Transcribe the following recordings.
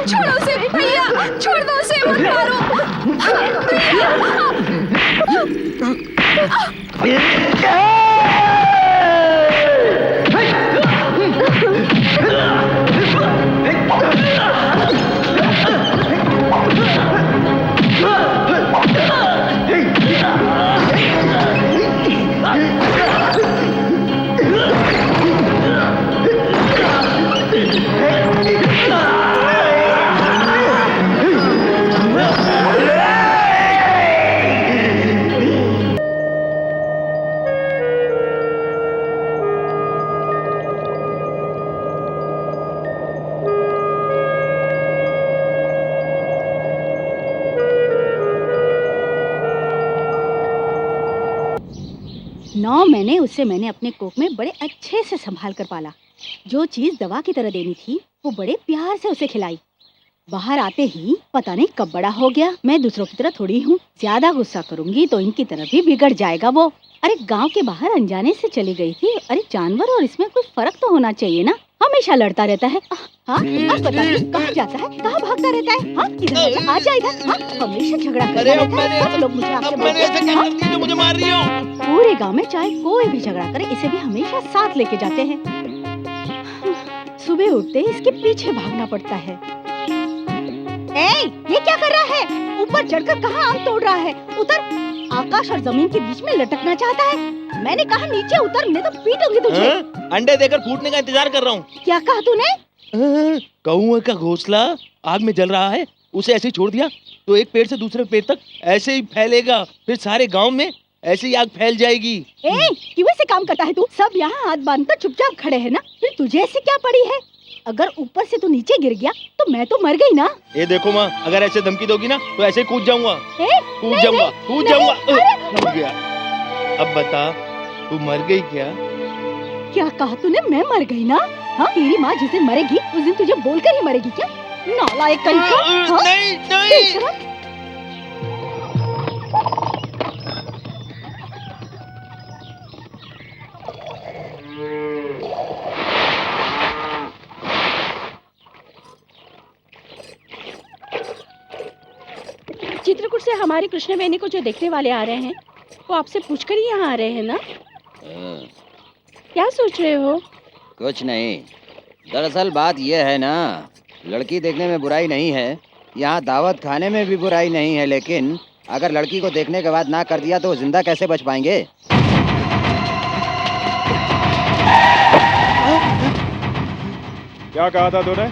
छोड़ो उसे भैया, छोड़ दो उसे, मत मारो भैया। उससे मैंने अपने कोख में बड़े अच्छे से संभाल कर पाला। जो चीज दवा की तरह देनी थी वो बड़े प्यार से उसे खिलाई। बाहर आते ही पता नहीं कब बड़ा हो गया। मैं दूसरों की तरह थोड़ी हूँ, ज्यादा गुस्सा करूंगी तो इनकी तरह भी बिगड़ जाएगा वो। अरे गांव के बाहर अनजाने से चली गई थी। अरे जानवर और इसमें कुछ फर्क तो होना चाहिए ना। हमेशा लड़ता रहता है। हाँ अब पता नहीं कहाँ जाता है, कहाँ भागता रहता है। हाँ इधर आजा इधर। हाँ हमेशा झगड़ा करता रहता है। सब लोग मुझे आके बोलते हैं मुझे मार रही हो। पूरे गांव में चाहे कोई भी झगड़ा करे इसे भी हमेशा साथ लेके जाते हैं। सुबह उठते इसके पीछे भागना पड़ता है। ये क्या कर रहा है? ऊपर चढ़कर कहाँ आम तोड़ रहा है? उतर। आकाश और जमीन के बीच में लटकना चाहता है। मैंने कहा नीचे उतर, नहीं तो पीटूंगी तुझे। अंडे देकर फूटने का इंतजार कर रहा हूँ। क्या कहा तूने? कौवे का घोंसला आग में जल रहा है, उसे ऐसे ही छोड़ दिया तो एक पेड़ से दूसरे पेड़ तक ऐसे ही फैलेगा, फिर सारे गांव में ऐसे ही आग फैल जाएगी। क्यों ऐसे काम करता है तू? सब यहाँ हाथ बांधकर चुपचाप खड़े हैं ना, फिर तुझे ऐसे क्या पड़ी है? अगर ऊपर से तू नीचे गिर गया तो मैं तो मर गई ना। ये देखो माँ, अगर ऐसे धमकी दोगी ना तो ऐसे कूद जाऊंगा। कूद जाऊंगा। कूद गया। अब बता, तू मर गई क्या? क्या कहा तूने? मैं मर गई ना? हाँ तेरी माँ जिस दिन मरेगी उस दिन तुझे बोलकर ही मरेगी क्या? नालायक कहीं का। नहीं। चित्रकूट से हमारी कृष्णवेणी को जो देखने वाले आ रहे हैं वो आपसे पूछकर ही यहाँ आ रहे हैं ना? क्या सोच रहे हो? कुछ नहीं, दरअसल बात यह है ना, लड़की देखने में बुराई नहीं है, यहाँ दावत खाने में भी बुराई नहीं है, लेकिन अगर लड़की को देखने के बाद ना कर दिया तो जिंदा कैसे बच पाएंगे? क्या कहा था तूने?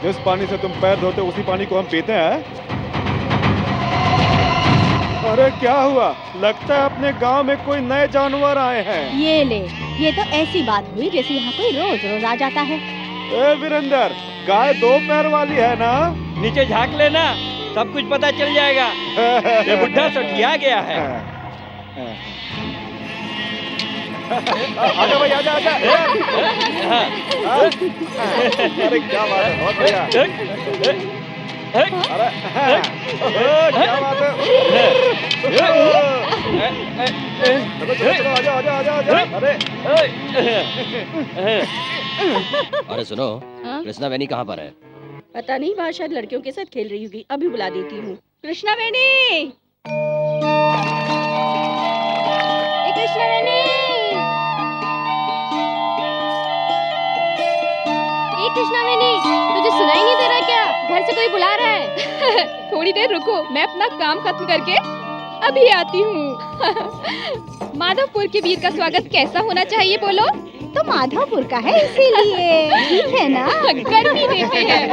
जिस पानी से तुम पैर धोते उसी पानी को हम पीते हैं? अरे क्या हुआ? लगता है अपने गांव में कोई नए जानवर आए हैं। ये ले, ये तो ऐसी बात हुई जैसे यहाँ कोई रोज रोज आ जाता है। वीरेंद्र, गाय 2 पैर वाली है ना? नीचे झांक लेना, सब कुछ पता चल जाएगा। ये बुढ़ा सठिया गया है। आजा भाई, आजा। अरे क्या बात है, बहुत बढ़िया। अरे क्या बात है? चलो आजा। अरे सुनो, कृष्णवेणी कहाँ पर है? पता नहीं, वहाँ शायद लड़कियों के साथ खेल रही होगी। अभी बुला देती हूँ। कृष्णवेणी, कृष्णवेणी, तुझे सुनाई नहीं दे रहा क्या? घर से कोई बुला रहा है। थोड़ी देर रुको, मैं अपना काम खत्म करके अभी आती हूँ। माधवपुर के वीर का स्वागत कैसा होना चाहिए बोलो? तो माधवपुर का है इसीलिए, ठीक है ना? गर्मी देते हैं।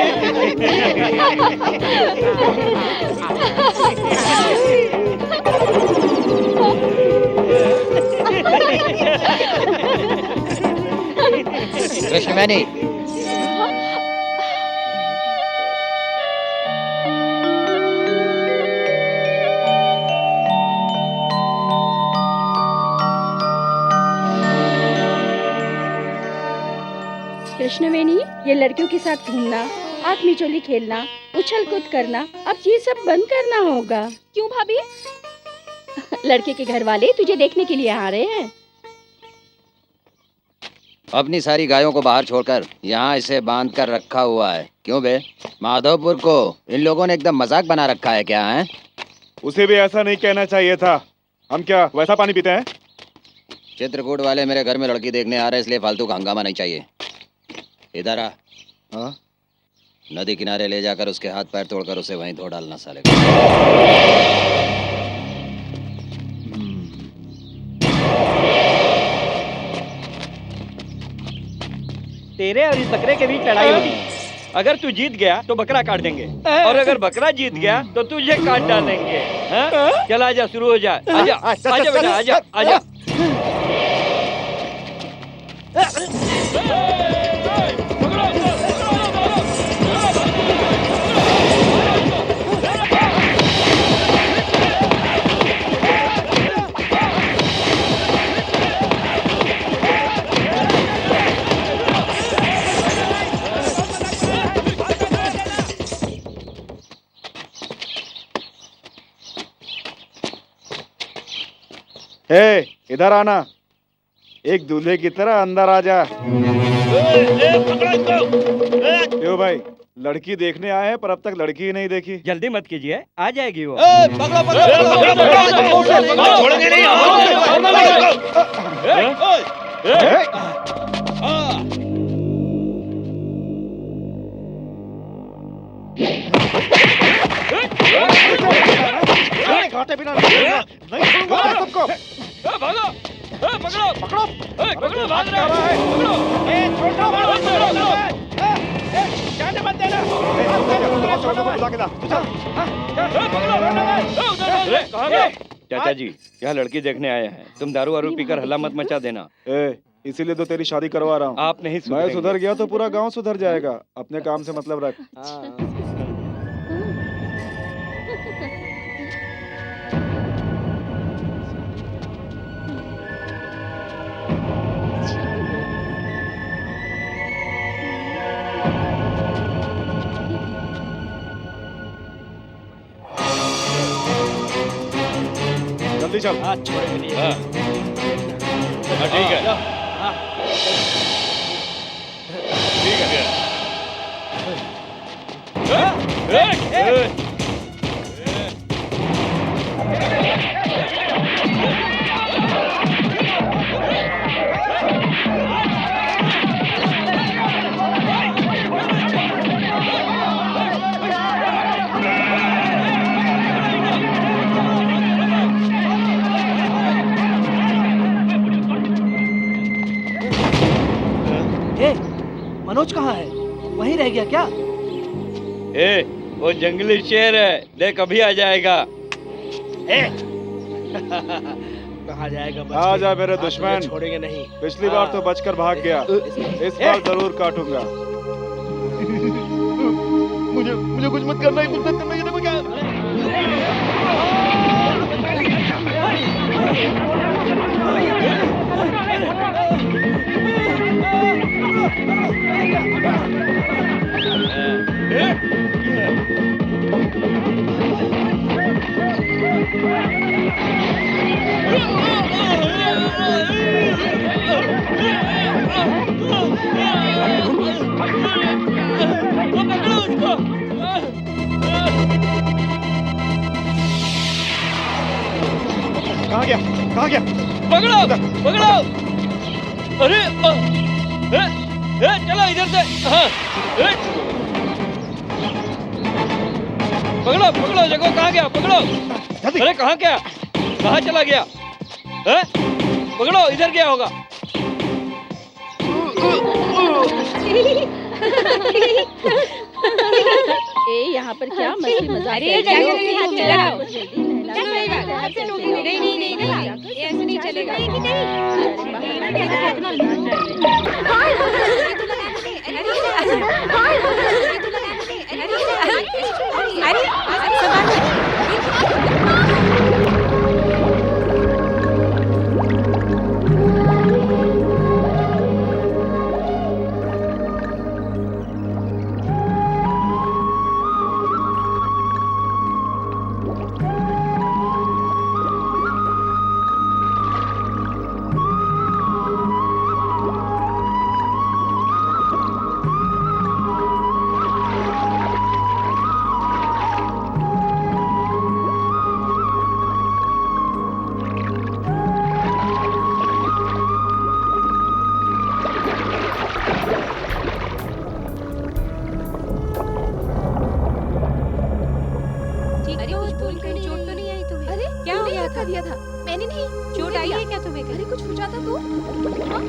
कृष्णवेणी, कृष्णवेणी, ये लड़कियों के साथ घूमना आँख मिचोली खेलना, उछल कूद करना, अब ये सब बंद करना होगा। क्यों भाभी? लड़के के घर वाले तुझे देखने के लिए आ रहे हैं। अपनी सारी गायों को बाहर छोड़कर यहाँ इसे बांध कर रखा हुआ है। क्यों बे? माधवपुर को इन लोगों ने एकदम मजाक बना रखा है क्या है? उसे भी ऐसा नहीं कहना चाहिए था। हम क्या वैसा पानी पीते हैं? चित्रकूट वाले मेरे घर में लड़की देखने आ रहे हैं, इसलिए फालतू का हंगामा नहीं चाहिए। इधर आ। हाँ? नदी किनारे ले जाकर उसके हाथ पैर तोड़कर उसे वहीं धो डालना साले। तेरे और इस बकरे के बीच लड़ाई होगी। अगर तू जीत गया तो बकरा काट देंगे, और अगर बकरा जीत गया तो तुझे काट डालेंगे। हाँ? चल आजा, शुरू हो जा। आजा आजा बेटा, आजा आजा। ए, इधर आना। एक दूल्हे की तरह अंदर आ जा। क्यों भाई, लड़की देखने आए हैं पर अब तक लड़की ही नहीं देखी। जल्दी मत कीजिए, आ जाएगी वो। छोड़ेंगे नहीं। घाटे बिना नहीं छोड़ूंगा सबको। भागो, पकड़ो पकड़ो, पकड़ो, भाग रहा क्या है। पकड़ो। जाने मत देना। बुला के ला। कहाँ गए? चाचा जी, यहाँ लड़की देखने आए हैं। तुम दारू वारू पीकर हल्ला मत मचा देना। इसीलिए तो तेरी शादी करवा रहा हूँ। आप नहीं मैं सुधरेंगे। सुधर गया तो पूरा गांव सुधर जाएगा। अपने काम से मतलब रख। जल्दी चल। छोड़ेंगे नहीं। ठीक है। मनोज कहाँ है? वहीं रह गया क्या? वो जंगली शेर है, देख अभी आ जाएगा। कहाँ जाएगा? आ जा मेरे दुश्मन। छोड़ेंगे नहीं। पिछली बार तो बचकर भाग गया, इस बार जरूर काटूंगा। मुझे कुछ मत करना, कुछ मत करना। ये देखो क्या। कहाँ गया? कहाँ गया? पकड़ो, पकड़ो। अरे चलो इधर से। हाँ, पकड़ो पकड़ो, जगह कहाँ गया? पकड़ो। अरे कहाँ गया? कहाँ चला गया? पकड़ो, इधर गया होगा। यहाँ पर क्या मस्ती मजाक अरे है? जल्दी जाओ, जल्दी हाथ जाओ, लगाओ। जल्दी चलो एक बार, हाथ से रोक लो। नहीं नहीं नहीं नहीं, ये ऐसे नहीं चलेगा। धक्का दिया था। मैंने नहीं। चोट आई है क्या तुम्हें? अरे कुछ हो जाता तो? हाँ?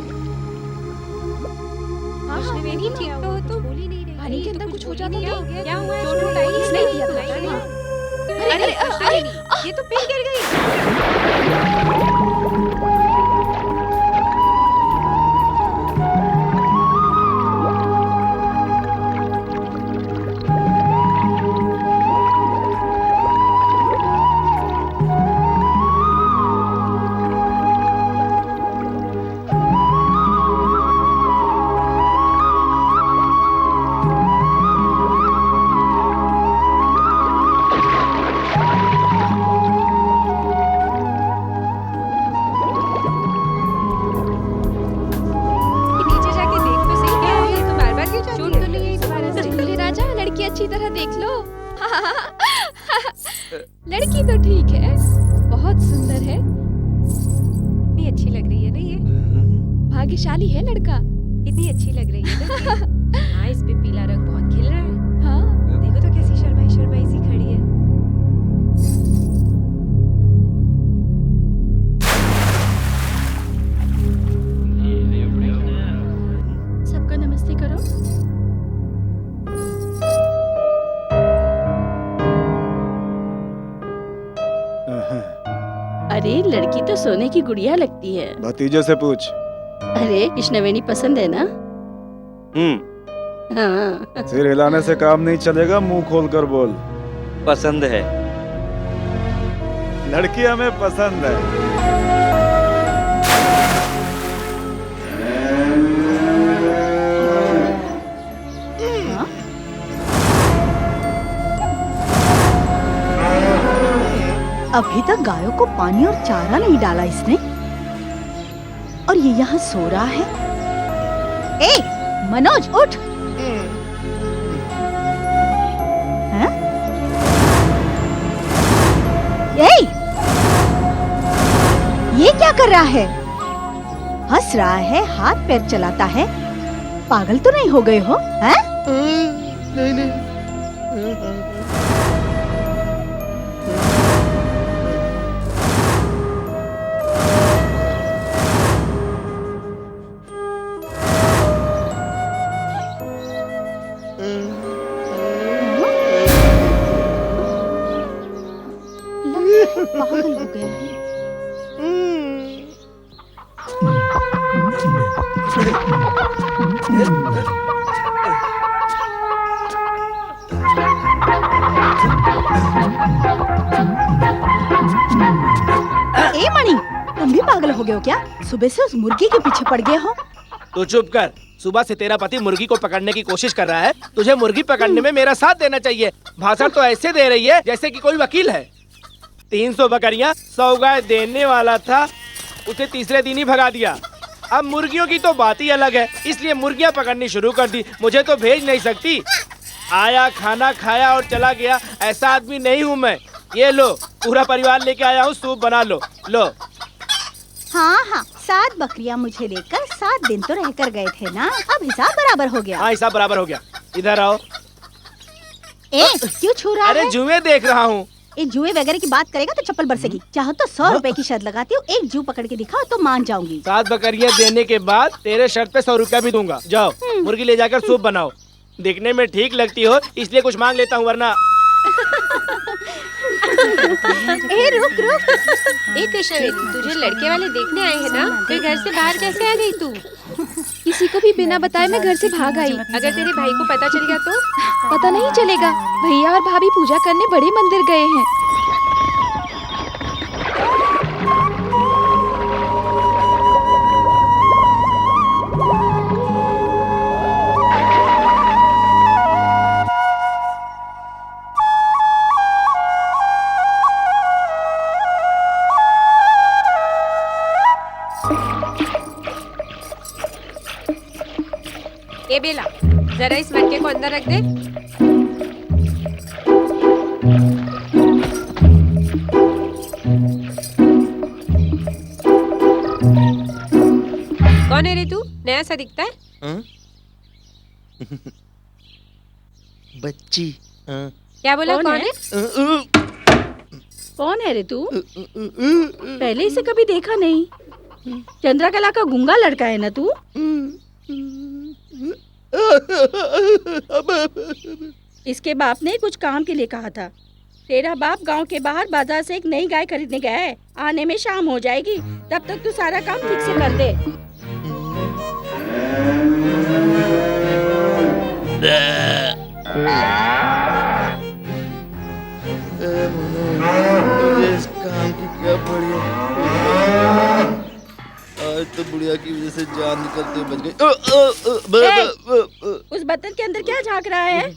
हाँ, कृष्ण वेनी बोली ठीक ना। तो हो तुम? बोल ही नहीं रही। पानी के अंदर कुछ हो जाता तो? क्या हुआ है? चोट आई है, इसने दिया था। नहीं, हाँ। अरे अरे, कृष्ण अरे, वेनी, ये तो पिल गिर गई। नीचे जाके देख तो सही क्या है, ये तो बार-बार गिर जाती है। चोट तो नहीं है तुम्हारे से? बोले राजा, लड़की अच्छी तरह देख लो। लड़की तो ठीक है, बहुत सुंदर है, कितनी अच्छी लग रही है ना ये? भाग्यशाली है लड़का। कितनी अच्छी लग रही है ना ये? हाँ, इस पे पीला रंग बहुत खिल रहा है। हाँ, देखो तो कैसी शर्माई शर्माई सी खड़ी है। सबका नमस्ते करो। अरे लड़की तो सोने की गुड़िया लगती है। भतीजे से पूछ। अरे कृष्णवेणी पसंद है ना? हाँ। सिर हिलाने से काम नहीं चलेगा, मुंह खोल कर बोल। पसंद है। लड़की हमें पसंद है। अभी तक गायों को पानी और चारा नहीं डाला इसने, और ये यहाँ सो रहा है। ए, मनोज उठ। हैं? ए, ये क्या कर रहा है? हंस रहा है, हाथ पैर चलाता है। पागल तो नहीं हो गए हो? हैं? नहीं नहीं। पागल हो गया है। ए मणि, तुम भी पागल हो गए हो क्या? सुबह से उस मुर्गी के पीछे पड़ गए हो। तू चुप कर। सुबह से तेरा पति मुर्गी को पकड़ने की कोशिश कर रहा है, तुझे मुर्गी पकड़ने में मेरा साथ देना चाहिए। भाषण तो ऐसे दे रही है जैसे कि कोई वकील है। 300 बकरियां 100 गाय देने वाला था, उसे तीसरे दिन ही भगा दिया। अब मुर्गियों की तो बात ही अलग है, इसलिए मुर्गियां पकड़नी शुरू कर दी। मुझे तो भेज नहीं सकती। आया, खाना खाया और चला गया, ऐसा आदमी नहीं हूँ मैं। ये लो, पूरा परिवार लेके आया हूँ, सूप बना लो। लो। हाँ हाँ, 7 बकरियां मुझे लेकर 7 दिन तो रहकर गए थे ना, अब हिसाब बराबर हो गया। हाँ, हिसाब बराबर हो गया। इधर आओ। ए, क्यों छू रहा अरे है? जुए देख रहा हूँ। ए, जुए वगैरह की बात करेगा तो चप्पल बरसेगी। चाहो तो 100 रुपए की शर्त लगाती हूँ, एक जू पकड़ के दिखाओ तो मान जाऊंगी। 7 बकरियां देने के बाद तेरे शर्त पे 100 रुपया भी दूंगा। जाओ, मुर्गी ले जाकर सूप बनाओ। दिखने में ठीक लगती हो इसलिए कुछ मांग लेता हूँ, वरना ए, रुक रुक। ए कृष्णवेणी, तुझे लड़के वाले देखने आए हैं ना? फिर घर से बाहर कैसे आ गई तू? किसी को भी बिना बताए मैं घर से भाग आई। अगर तेरे भाई को पता चल गया तो? पता नहीं चलेगा। भैया और भाभी पूजा करने बड़े मंदिर गए हैं। ए बेला, जरा इस मटके को अंदर रख दे। कौन है रे तू? नया सा दिखता है। हाँ? बच्ची। हाँ। क्या बोला? कौन है? कौन है रे तू? पहले इसे कभी देखा नहीं। चंद्रकला का गूंगा लड़का है ना तू? इसके बाप ने कुछ काम के लिए कहा था। तेरा बाप गांव के बाहर बाजार से एक नई गाय खरीदने गया है। आने में शाम हो जाएगी, तब तक तू सारा काम ठीक से कर दे। इस काम की क्या बढ़िया। आज तो बुढ़िया की वजह से जान निकलते बच गई। उस बर्तन के अंदर क्या झांक रहा है?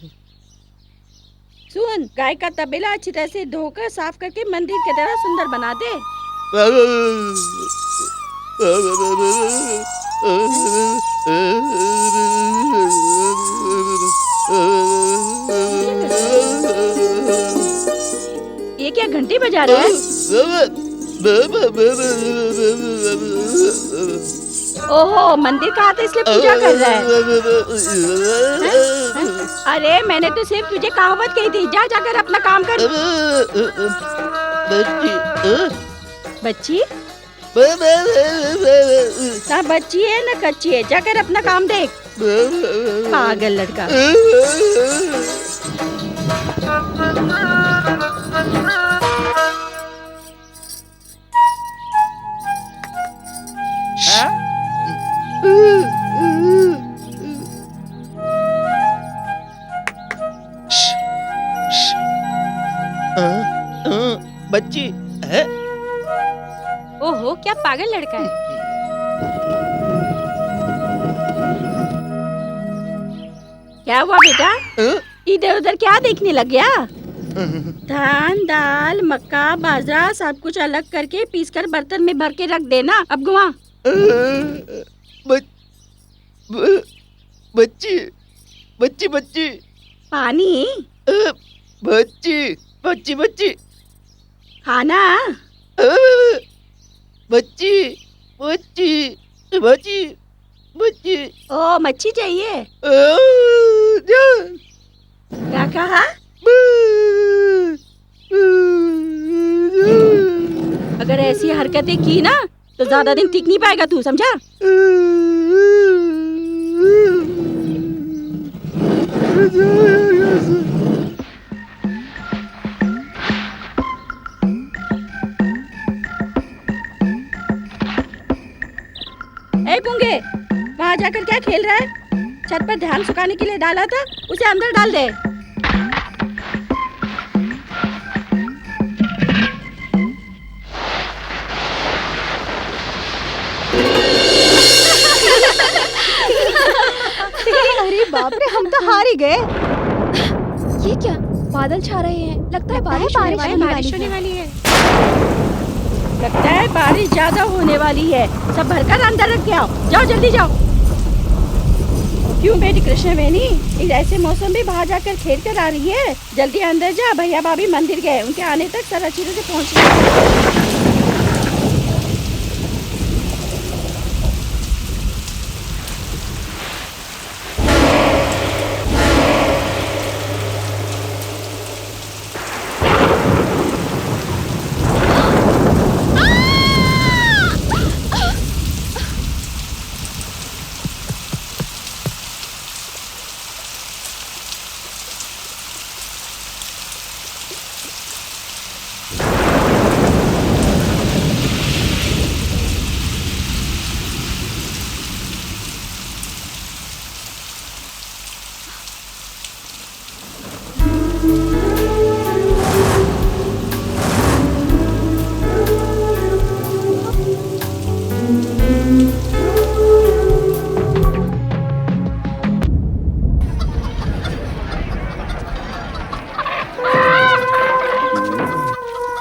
सुन, गाय का तबेला अच्छी तरह से धोकर साफ करके मंदिर की तरह सुंदर बना दे। ये क्या घंटी बजा रहा है? ओहो, मंदिर का आता इसलिए पूजा कर रहा है। अरे मैंने तो सिर्फ तुझे कहावत कही थी, जा जाकर अपना काम कर। बच्ची? ना बच्ची है ना कच्ची है, जाकर अपना काम देख। पागल लड़का। बच्ची है? ओहो, क्या पागल लड़का है। क्या हुआ बेटा? इधर उधर क्या देखने लग गया? धान, दाल, मक्का, बाजरा सब कुछ अलग करके पीसकर बर्तन में भर के रख देना। अब घुमा। बच्ची बच्ची बच्ची पानी? बच्ची बच्ची बच्ची खाना? बच्ची बच्ची बच्ची बच्ची। ओ, मच्छी चाहिए? क्या कहा? अगर ऐसी हरकतें की ना तो ज्यादा दिन टिक नहीं पाएगा तू, समझा? ए गूंगे, वहाँ जाकर क्या खेल रहा है? छत पर ध्यान सुखाने के लिए डाला था, उसे अंदर डाल दे। अरे बाप रे, हम तो हार ही गए। ये क्या? बादल छा रहे हैं, लगता है बारिश होने वाली है। लगता है बारिश ज्यादा होने वाली है। सब भरकर अंदर रख के आओ। जाओ, जल्दी जाओ। क्यों बेटी कृष्णवेणी, इस ऐसे मौसम में बाहर जाकर खेल कर आ रही है? जल्दी अंदर जा, भैया भाभी मंदिर गए, उनके आने तक सारा चीजों से पहुँच।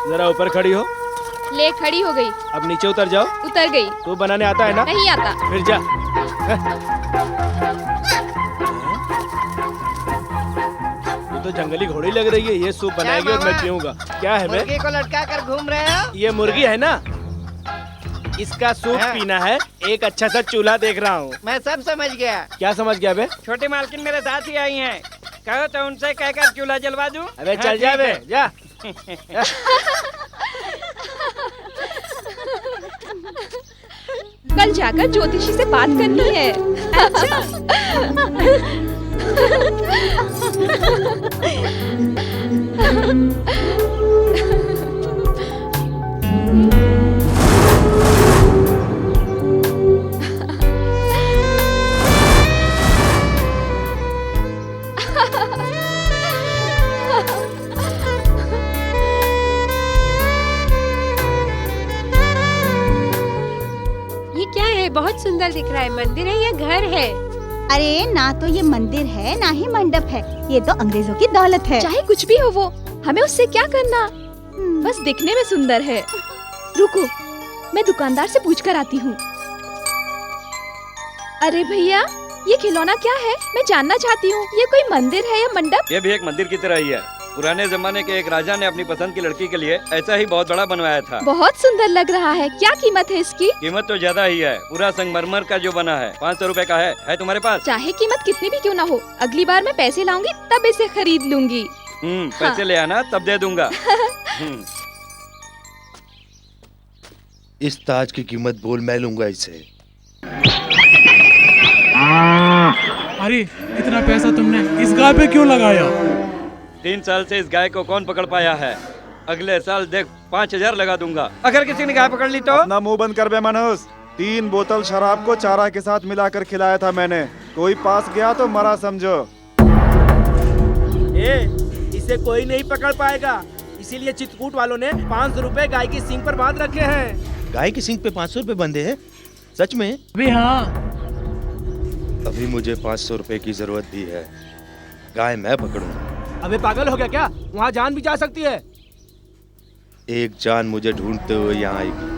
जरा ऊपर खड़ी हो। ले, खड़ी हो गई। अब नीचे उतर जाओ। उतर गई। तू बनाने आता है ना? नहीं आता। फिर जा। तू तो जंगली घोड़ी लग रही है। ये सूप बनाएगी और मैं पीऊंगा। क्या है बे? मुर्गी को लटका कर घूम रहे हो? ये मुर्गी है ना, इसका सूप पीना है। एक अच्छा सा चूल्हा देख रहा हूँ। मैं सब समझ गया। क्या समझ गया बे? छोटी मालकिन मेरे साथ ही आई हैं। कहो तो उनसे कहकर चूल्हा जलवा दूं? अबे चल जा बे, जा। जाकर ज्योतिषी से बात करनी है। ये क्या है? बहुत सुंदर दिख रहा है। मंदिर है या घर है? अरे ना तो ये मंदिर है ना ही मंडप है, ये तो अंग्रेजों की दौलत है। चाहे कुछ भी हो वो, हमें उससे क्या करना, बस दिखने में सुंदर है। रुको, मैं दुकानदार से पूछ कर आती हूँ। अरे भैया, ये खिलौना क्या है? मैं जानना चाहती हूँ। ये कोई मंदिर है या मंडप? ये भी एक मंदिर की तरह ही है। पुराने जमाने के एक राजा ने अपनी पसंद की लड़की के लिए ऐसा ही बहुत बड़ा बनवाया था। बहुत सुंदर लग रहा है। क्या कीमत है इसकी? कीमत तो ज्यादा ही है। पूरा संगमरमर का जो बना है 500 रुपए का है तुम्हारे पास? चाहे कीमत कितनी भी क्यों ना हो, अगली बार मैं पैसे लाऊंगी तब इसे खरीद लूंगी। पैसे ले आना, तब दे दूंगा। इस ताज की कीमत बोल, मैं लूंगा इसे। अरे इतना पैसा तुमने इस गाय पे क्यों लगाया? 3 साल से इस गाय को कौन पकड़ पाया है? अगले साल देख 5000 लगा दूंगा। अगर किसी ने गाय पकड़ ली तो? अपना मुंह बंद कर बे मनोज। 3 बोतल शराब को चारा के साथ मिलाकर खिलाया था मैंने। कोई पास गया तो मरा समझो। इसे कोई नहीं पकड़ पाएगा, इसीलिए चित्रकूट वालों ने 500 रुपए गाय की सींग पर बांध रखे हैं। गाय की सींग पे 500 रुपए बंधे हैं? सच में? अभी हाँ। अभी मुझे 500 रुपए की जरूरत भी है। गाय मैं पकड़ूंगा। अबे पागल हो गया क्या? वहाँ जान भी जा सकती है। एक जान मुझे ढूंढते हुए यहाँ आएगी।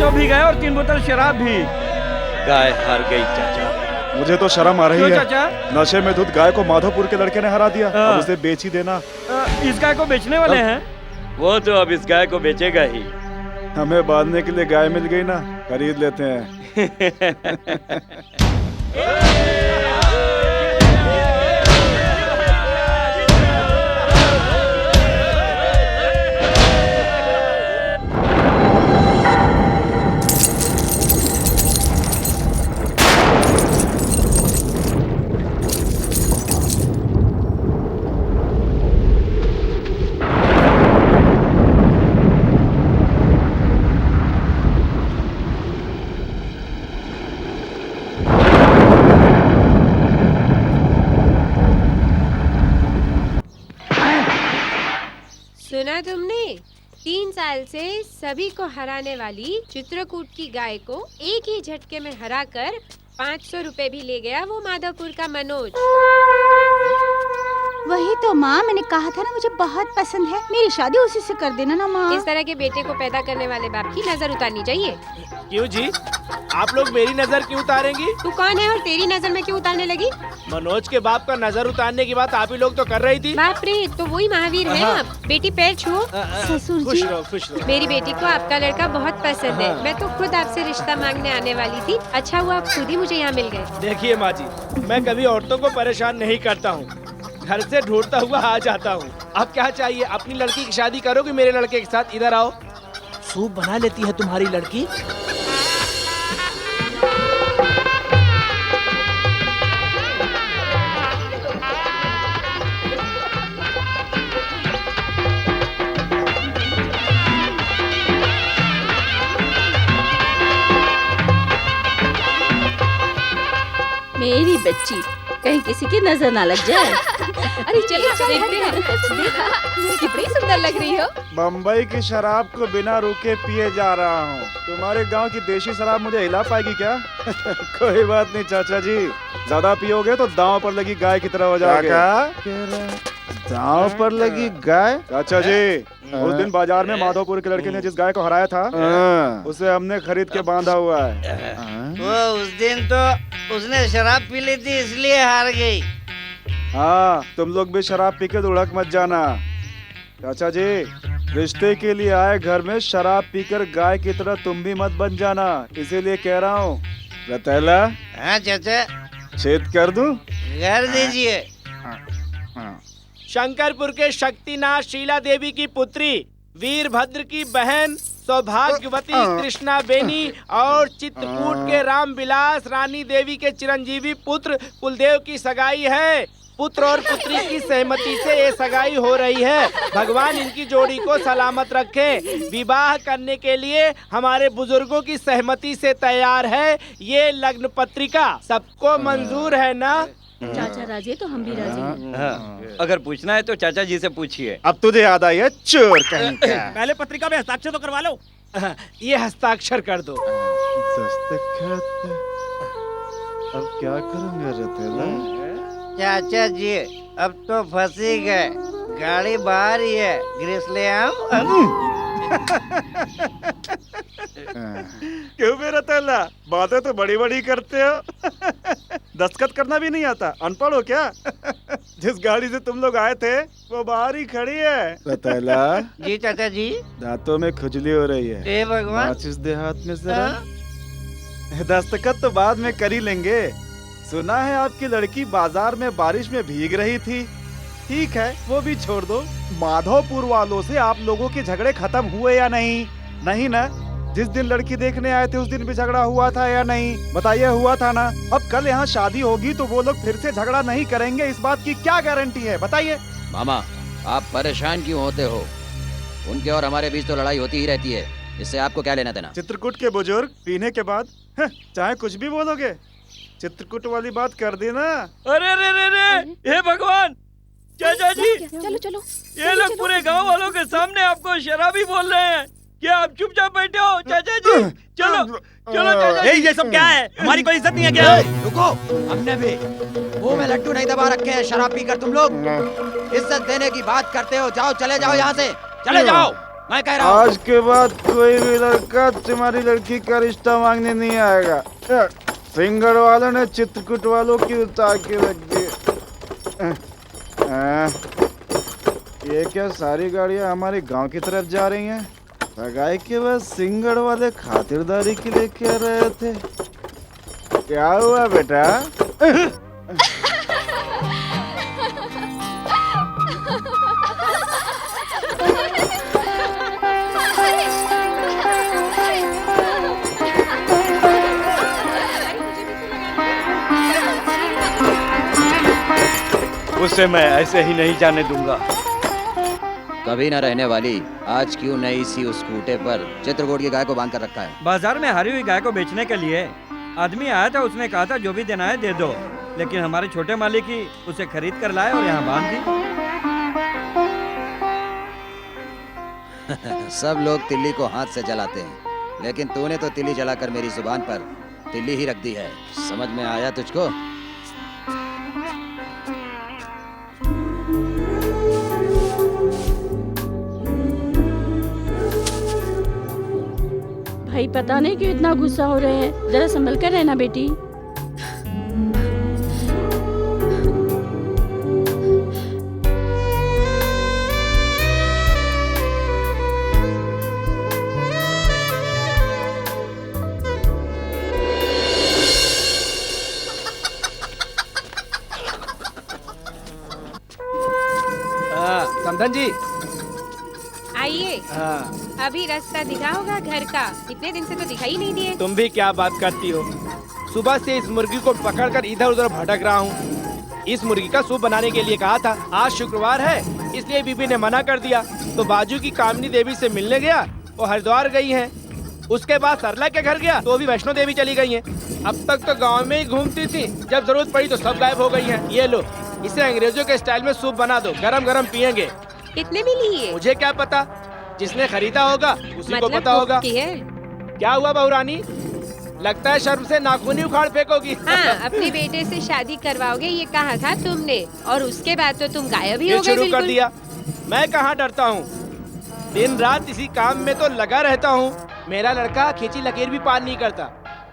भी गए और 3 बोतल शराब भी। गाय हार गई चाचा। मुझे तो शर्म आ रही क्यों है। चाचा? नशे में धुत गाय को माधोपुर के लड़के ने हरा दिया। अब उसे बेच ही देना। इस गाय को बेचने वाले हैं? वो तो अब इस गाय को बेचेगा ही। हमें बांधने के लिए गाय मिल गई ना, खरीद लेते हैं। सुना तुमने? 3 साल से सभी को हराने वाली चित्रकूट की गाय को एक ही झटके में हराकर 500 रुपए भी ले गया वो माधोपुर का मनोज। वही तो माँ, मैंने कहा था ना मुझे बहुत पसंद है। मेरी शादी उसी से कर देना ना माँ। इस तरह के बेटे को पैदा करने वाले बाप की नजर उतारनी चाहिए। क्यों जी? आप लोग मेरी नजर क्यों उतारेंगी? तू कौन है और तेरी नजर में क्यों उतारने लगी? मनोज के बाप का नजर उतारने की बात आप ही लोग तो कर रही थी। बाप रे, तो वही महावीर है आप। बेटी पैर छुओ। ससुर खुश जी, रहो, खुश रहो। मेरी बेटी को आपका लड़का बहुत पसंद है। मैं तो खुद आपसे रिश्ता मांगने आने वाली थी। अच्छा हुआ आप खुद ही मुझे यहाँ मिल गए। देखिए माँ जी, मैं कभी औरतों को परेशान नहीं करता हूँ, घर से ढूंढता हुआ आ जाता हूँ। अब क्या चाहिए? अपनी लड़की की शादी करो कि मेरे लड़के के साथ इधर आओ। सूप बना लेती है तुम्हारी लड़की। मेरी बच्ची, कहीं किसी की नजर ना लग जाए। अरे चलिए देखते हैं। देखा, कितनी सुंदर लग रही हो। बम्बई की शराब को बिना रुके पिए जा रहा हूँ। तुम्हारे गांव की देशी शराब मुझे हिला पाएगी क्या? कोई बात नहीं चाचा जी, ज्यादा पियोगे तो दांव पर लगी गाय की तरह हो जाओगे। दांव पर लगी गाय? चाचा जी, उस दिन बाजार में माधोपुर के लड़के ने जिस गाय को हराया था, उसे हमने खरीद के बांधा हुआ है। वो उस दिन तो उसने शराब पी ली थी इसलिए हार गई। हाँ, तुम लोग भी शराब पी के लुढ़क मत जाना। चाचा जी, रिश्ते के लिए आए घर में शराब पीकर गाय की तरह तुम भी मत बन जाना, इसीलिए कह रहा हूँ। रतैला, हाँ चाचा, छेद कर दूं? कर दीजिए। शंकरपुर के शक्तिनाथ शीला देवी की पुत्री, वीरभद्र की बहन सौभाग्यवती कृष्णा बेनी और चित्रकूट के रामविलास रानी देवी के चिरंजीवी पुत्र कुलदेव की सगाई है। पुत्र और पुत्री की सहमति से ये सगाई हो रही है। भगवान इनकी जोड़ी को सलामत रखे। विवाह करने के लिए हमारे बुजुर्गों की सहमति से तैयार है ये लग्न पत्रिका। सबको मंजूर है ना? चाचा राजी है तो हम भी राजी हैं। हाँ, अगर पूछना है तो चाचा जी से पूछिए। अब तुझे याद आई है, चोर कहीं का। पहले पत्रिका में हस्ताक्षर तो करवा लो। ये हस्ताक्षर कर दो। दस्तखत। अब क्या करूंगा रतैला? चाचा जी, अब तो फंसी गए। गाड़ी बाहर ही है, ग्रीस ले आऊं? क्यों मेरा रतैला, बातें तो बड़ी बड़ी करते हो। दस्तखत करना भी नहीं आता, अनपढ़ हो क्या? जिस गाड़ी से तुम लोग आए थे वो बाहर ही खड़ी है। रतैला जी चाचा जी। दांतों में खुजली हो रही है। हे भगवान, माचिस दे हाथ में जरा। दस्तखत तो बाद में कर ही लेंगे। सुना है आपकी लड़की बाजार में बारिश में भीग रही थी। ठीक है, वो भी छोड़ दो। माधोपुर वालों से आप लोगों के झगड़े खत्म हुए या नहीं? नहीं ना? जिस दिन लड़की देखने आए थे उस दिन भी झगड़ा हुआ था या नहीं? बताइए, हुआ था ना? अब कल यहाँ शादी होगी तो वो लोग फिर से झगड़ा नहीं करेंगे, इस बात की क्या गारंटी है? बताइए। मामा, आप परेशान क्यों होते हो? उनके और हमारे बीच तो लड़ाई होती ही रहती है, इससे आपको क्या लेना देना? चित्रकूट के बुजुर्ग पीने के बाद चाहे कुछ भी बोलोगे। चित्रकूट वाली बात कर देना। अरे रे रे रे, हे भगवान, चाचा जी, चलो चलो। ये लोग पूरे गांव वालों के सामने आपको शराबी बोल रहे हैं। क्या आप चुपचाप बैठे हो? चाचा जी, चलो चलो चाचा जी। ये सब क्या है? हमारी कोई इज्जत नहीं है क्या? रुको, हमने भी मुंह में लड्डू नहीं दबा रखे हैं शराब पीकर तुम लोग। इज्जत देने की बात करते हो, जाओ चले जाओ यहाँ से, चले जाओ। मैं कह रहा हूँ आज के बाद कोई भी लड़का तुम्हारी लड़की का रिश्ता मांगने नहीं आएगा। सिंगर वालों ने चित्रकूट वालों की उतार के रख दी। ये क्या सारी गाड़ियाँ हमारे गांव की तरफ जा रही हैं? सगाई के बाद सिंगर वाले खातिरदारी के लिए कह रहे थे। क्या हुआ बेटा? उसे मैं ऐसे ही नहीं जाने दूंगा। कभी न रहने वाली आज क्यों नई सी उस खूंटे पर चित्रकूट की गाय को बांध कर रखा है? बाजार में हारी हुई गाय को बेचने के लिए आदमी आया था, उसने कहा था जो भी देना है दे दो, लेकिन हमारे छोटे मालिक ही उसे खरीद कर लाए और यहाँ बांध दी। सब लोग तिल्ली को हाथ से जलाते हैं, लेकिन तूने तो तिल्ली जलाकर मेरी जुबान पर तिल्ली ही रख दी है। समझ में आया तुझको? भाई पता नहीं क्यों इतना गुस्सा हो रहे हैं, जरा संभल कर रहना बेटी। समधन जी, आइए। अभी रास्ता दिखा होगा घर का, इतने दिन से तो दिखाई नहीं दिए। तुम भी क्या बात करती हो? सुबह से इस मुर्गी को पकड़कर इधर उधर भटक रहा हूँ। इस मुर्गी का सूप बनाने के लिए कहा था। आज शुक्रवार है इसलिए बीबी ने मना कर दिया, तो बाजू की कामनी देवी से मिलने गया, वो हरिद्वार गई हैं। उसके बाद सरला के घर गया तो वो भी वैष्णो देवी चली गई हैं। अब तक तो गांव में ही घूमती थी, जब जरूरत पड़ी तो सब गायब हो गई हैं। ये लो, इसे अंग्रेजों के स्टाइल में सूप बना दो, गरम गरम पियेंगे। कितने में लिए? मुझे क्या पता, जिसने खरीदा होगा उसी को पता होगा। क्या हुआ बहुरानी, लगता है शर्म से नाखून ही उखाड़ फेंकोगी। हाँ, अपने बेटे से शादी करवाओगे ये कहा था तुमने, और उसके बाद तो तुम गायब ही हो गए। शुरू कर दिया। मैं कहाँ डरता हूँ, दिन रात इसी काम में तो लगा रहता हूँ। मेरा लड़का खींची लकीर भी पार नहीं करता,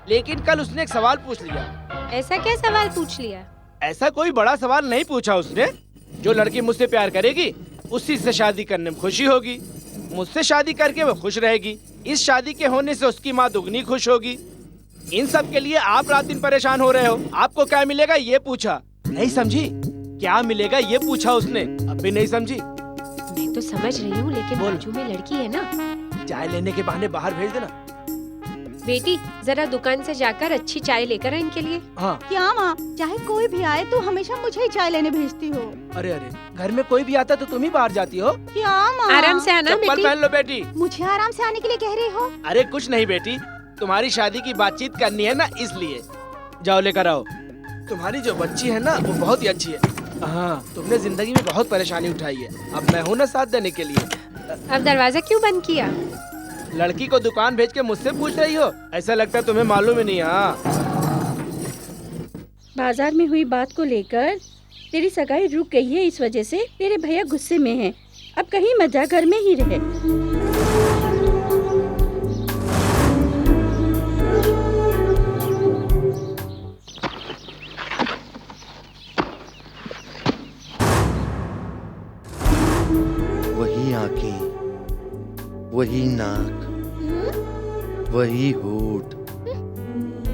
लेकिन कल उसने एक सवाल पूछ लिया। ऐसा क्या सवाल पूछ लिया? ऐसा कोई बड़ा सवाल नहीं पूछा उसने। जो लड़की मुझसे प्यार करेगी उसी से शादी करने में खुशी होगी, मुझसे शादी करके वो खुश रहेगी, इस शादी के होने से उसकी माँ दुगनी खुश होगी। इन सब के लिए आप रात दिन परेशान हो रहे हो। आपको क्या मिलेगा ये पूछा, नहीं समझी? क्या मिलेगा ये पूछा उसने, अब भी नहीं समझी? मैं तो समझ रही हूँ, लेकिन बाजू में लड़की है ना। चाय लेने के बहाने बाहर भेज देना। बेटी जरा दुकान से जाकर अच्छी चाय लेकर आ इनके लिए। हाँ। क्या माँ, चाहे कोई भी आए तो हमेशा मुझे ही चाय लेने भेजती हो। अरे अरे, घर में कोई भी आता तो तुम ही बाहर जाती हो। क्या माँ? आराम से आना बेटी। चप्पल पहन लो बेटी। मुझे आराम से आने के लिए कह रही हो? अरे कुछ नहीं बेटी, तुम्हारी शादी की बातचीत करनी है ना, इसलिए। जाओ लेकर आओ। तुम्हारी जो बच्ची है ना वो बहुत ही अच्छी है। हाँ, तुमने जिंदगी में बहुत परेशानी उठाई है, अब मैं हूँ ना साथ देने के लिए। अब दरवाजा क्यों बंद किया? लड़की को दुकान भेज के मुझसे पूछ रही हो? ऐसा लगता है तुम्हें मालूम ही नहीं। हाँ, बाजार में हुई बात को लेकर तेरी सगाई रुक गई है, इस वजह से तेरे भैया गुस्से में हैं। अब कहीं मत जा, घर में ही रहे। वही आंखें, वही नाक, वही होठ,